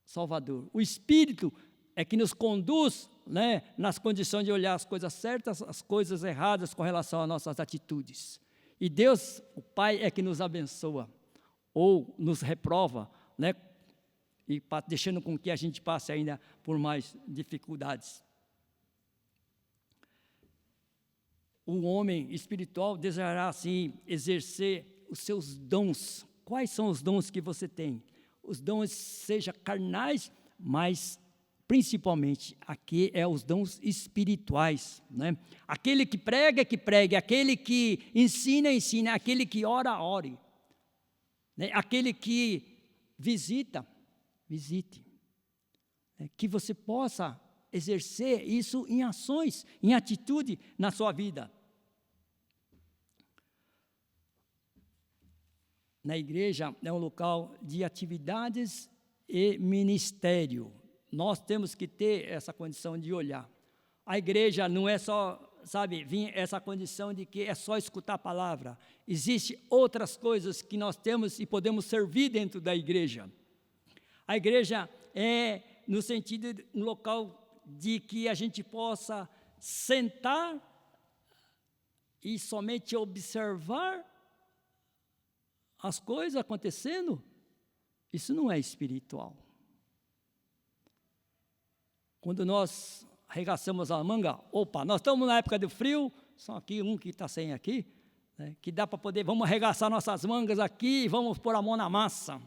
Salvador. O Espírito é que nos conduz, né, nas condições de olhar as coisas certas, as coisas erradas com relação às nossas atitudes. E Deus, o Pai, é que nos abençoa ou nos reprova, né, e deixando com que a gente passe ainda por mais dificuldades. O homem espiritual desejará, assim, exercer os seus dons. Quais são os dons que você tem? Os dons, seja carnais, mas principalmente aqui é os dons espirituais, né? Aquele que prega, aquele que ensina, aquele que ora, ore, né? Aquele que visite, né? Que você possa exercer isso em ações, em atitude na sua vida. Na igreja é um local de atividades e ministério. Nós temos que ter essa condição de olhar. A igreja não é só, vir essa condição de que é só escutar a palavra. Existem outras coisas que nós temos e podemos servir dentro da igreja. A igreja é no sentido, um local de que a gente possa sentar e somente observar as coisas acontecendo. Isso não é espiritual. Quando nós arregaçamos a manga, nós estamos na época do frio, só aqui um que está sem aqui, né, que dá para poder, vamos arregaçar nossas mangas aqui e vamos pôr a mão na massa.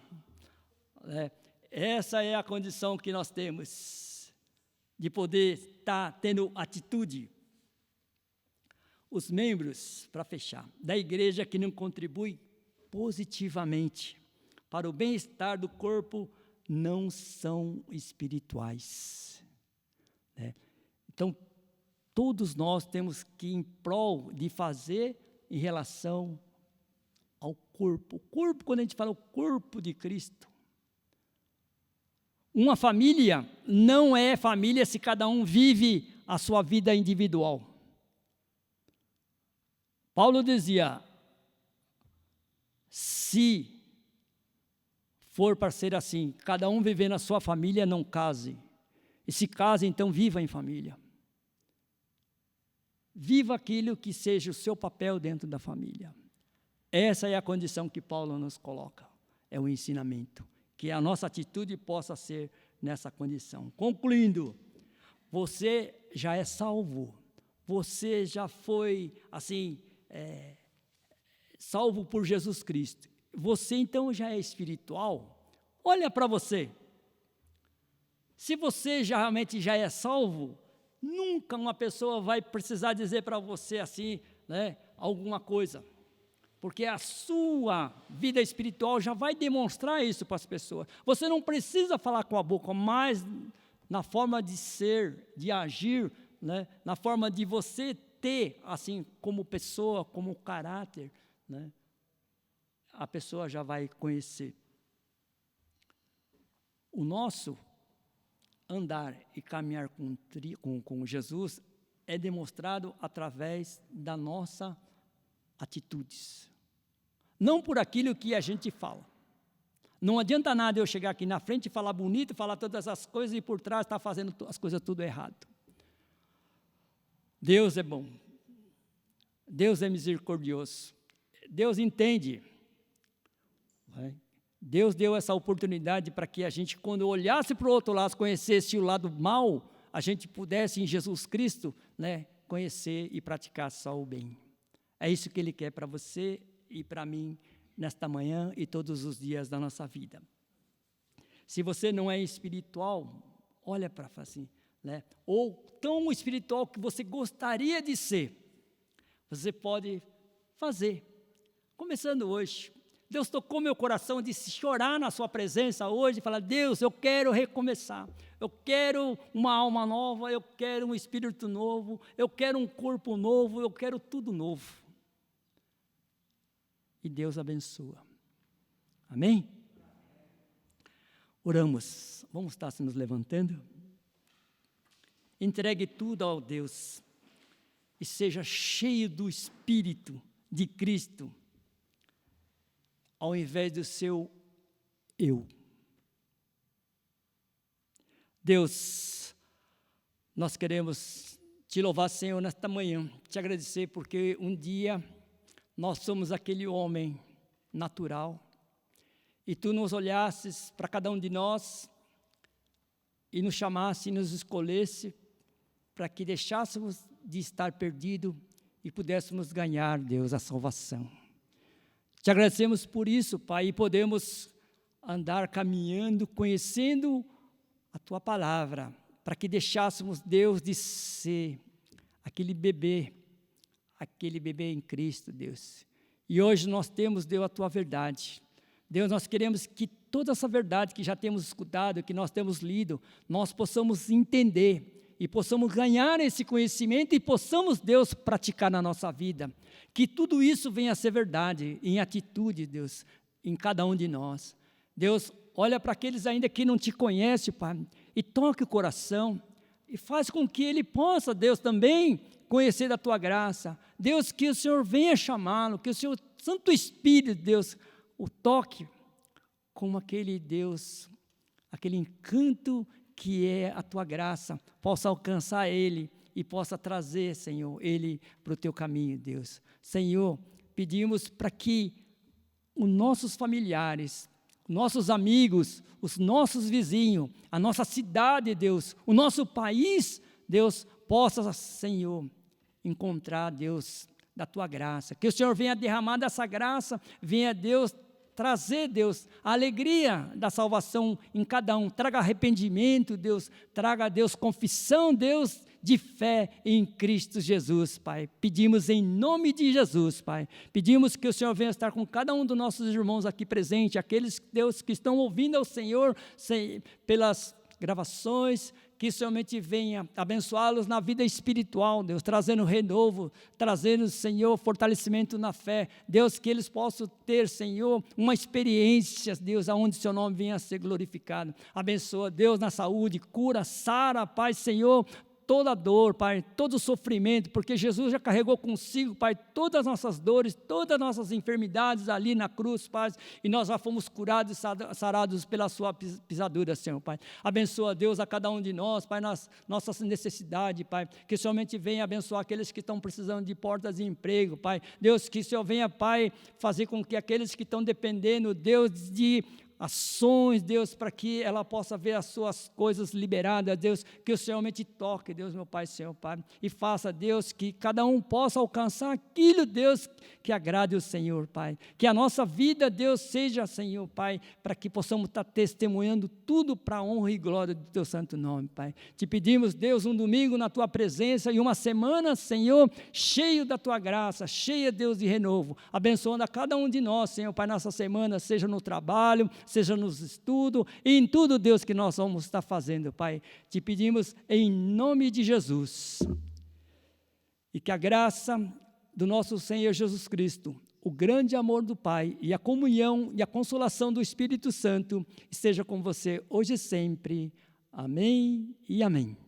Essa é a condição que nós temos, de poder estar tendo atitude, Os membros, para fechar, da igreja que não contribui positivamente para o bem-estar do corpo não são espirituais. Né? Então, todos nós temos que, em prol de fazer em relação ao corpo. O corpo, quando a gente fala o corpo de Cristo, uma família não é família se cada um vive a sua vida individual. Paulo dizia, se for para ser assim, cada um vivendo a sua família, não case. E se case, então viva em família. Viva aquilo que seja o seu papel dentro da família. Essa é a condição que Paulo nos coloca, é o ensinamento, que a nossa atitude possa ser nessa condição. Concluindo, você já é salvo, você já foi, assim, salvo por Jesus Cristo. Você então já é espiritual? Olha para você. Se você realmente já é salvo, nunca uma pessoa vai precisar dizer para você assim, né, alguma coisa. Porque a sua vida espiritual já vai demonstrar isso para as pessoas. Você não precisa falar com a boca, mas na forma de ser, de agir, né, na forma de você ter, assim, como pessoa, como caráter, né, a pessoa já vai conhecer. O nosso andar e caminhar com Jesus é demonstrado através da nossa atitudes. Não por aquilo que a gente fala. Não adianta nada eu chegar aqui na frente e falar bonito, falar todas as coisas e por trás estar fazendo as coisas tudo errado. Deus é bom. Deus é misericordioso. Deus entende. Deus deu essa oportunidade para que a gente, quando olhasse para o outro lado, conhecesse o lado mal, a gente pudesse em Jesus Cristo, né, conhecer e praticar só o bem. É isso que Ele quer para você e para mim nesta manhã e todos os dias da nossa vida. Se você não é espiritual, olha para assim, né, ou tão espiritual que você gostaria de ser, você pode fazer, começando hoje. Deus tocou meu coração de chorar na sua presença hoje e falar, Deus, eu quero recomeçar, eu quero uma alma nova, eu quero um espírito novo, eu quero um corpo novo, eu quero tudo novo. E Deus abençoa. Amém? Oramos, vamos estar se nos levantando. Entregue tudo ao Deus e seja cheio do Espírito de Cristo, ao invés do seu eu. Deus, nós queremos te louvar, Senhor, nesta manhã, te agradecer porque um dia nós somos aquele homem natural e tu nos olhasses para cada um de nós e nos chamasse e nos escolhesse para que deixássemos de estar perdido e pudéssemos ganhar, Deus, a salvação. Te agradecemos por isso, Pai, e podemos andar caminhando, conhecendo a Tua palavra, para que deixássemos, Deus, de ser aquele bebê em Cristo, Deus. E hoje nós temos, Deus, a Tua verdade. Deus, nós queremos que toda essa verdade que já temos escutado, que nós temos lido, nós possamos entender e possamos ganhar esse conhecimento e possamos, Deus, praticar na nossa vida. Que tudo isso venha a ser verdade, em atitude, Deus, em cada um de nós. Deus, olha para aqueles ainda que não te conhecem, Pai, e toque o coração, e faz com que ele possa, Deus, também conhecer da Tua graça. Deus, que o Senhor venha chamá-lo, que o Senhor, Santo Espírito, Deus, o toque como aquele Deus, aquele encanto que é a Tua graça, possa alcançar ele e possa trazer, Senhor, ele para o Teu caminho, Deus. Senhor, pedimos para que os nossos familiares, nossos amigos, os nossos vizinhos, a nossa cidade, Deus, o nosso país, Deus, possa, Senhor, encontrar, Deus, da Tua graça. Que o Senhor venha derramar dessa graça, venha, Deus, trazer, Deus, a alegria da salvação em cada um. Traga arrependimento, Deus. Traga, Deus, confissão, Deus, de fé em Cristo Jesus, Pai. Pedimos em nome de Jesus, Pai. Pedimos que o Senhor venha estar com cada um dos nossos irmãos aqui presente, aqueles, Deus, que estão ouvindo ao Senhor pelas gravações, que somente venha abençoá-los na vida espiritual, Deus, trazendo renovo, trazendo, Senhor, fortalecimento na fé, Deus, que eles possam ter, Senhor, uma experiência, Deus, aonde o Seu nome venha a ser glorificado. Abençoa, Deus, na saúde, cura, sara, Pai, Senhor, toda dor, Pai, todo sofrimento, porque Jesus já carregou consigo, Pai, todas as nossas dores, todas as nossas enfermidades ali na cruz, Pai, e nós já fomos curados e sarados pela sua pisadura, Senhor, Pai. Abençoa, Deus, a cada um de nós, Pai, nas nossas necessidades, Pai, que somente venha abençoar aqueles que estão precisando de portas de emprego, Pai. Deus, que o Senhor venha, Pai, fazer com que aqueles que estão dependendo, Deus, de ações, Deus, para que ela possa ver as suas coisas liberadas, Deus, que o Senhor me te toque, Deus, meu Pai, Senhor, Pai, e faça, Deus, que cada um possa alcançar aquilo, Deus, que agrade o Senhor, Pai, que a nossa vida, Deus, seja, Senhor, Pai, para que possamos estar testemunhando tudo para a honra e glória do Teu santo nome, Pai. Te pedimos, Deus, um domingo na Tua presença e uma semana, Senhor, cheio da Tua graça, cheia, Deus, de renovo, abençoando a cada um de nós, Senhor, Pai, nessa semana, seja no trabalho, seja nos estudos, e em tudo, Deus, que nós vamos estar fazendo, Pai. Te pedimos em nome de Jesus. E que a graça do nosso Senhor Jesus Cristo, o grande amor do Pai e a comunhão e a consolação do Espírito Santo esteja com você hoje e sempre. Amém e amém.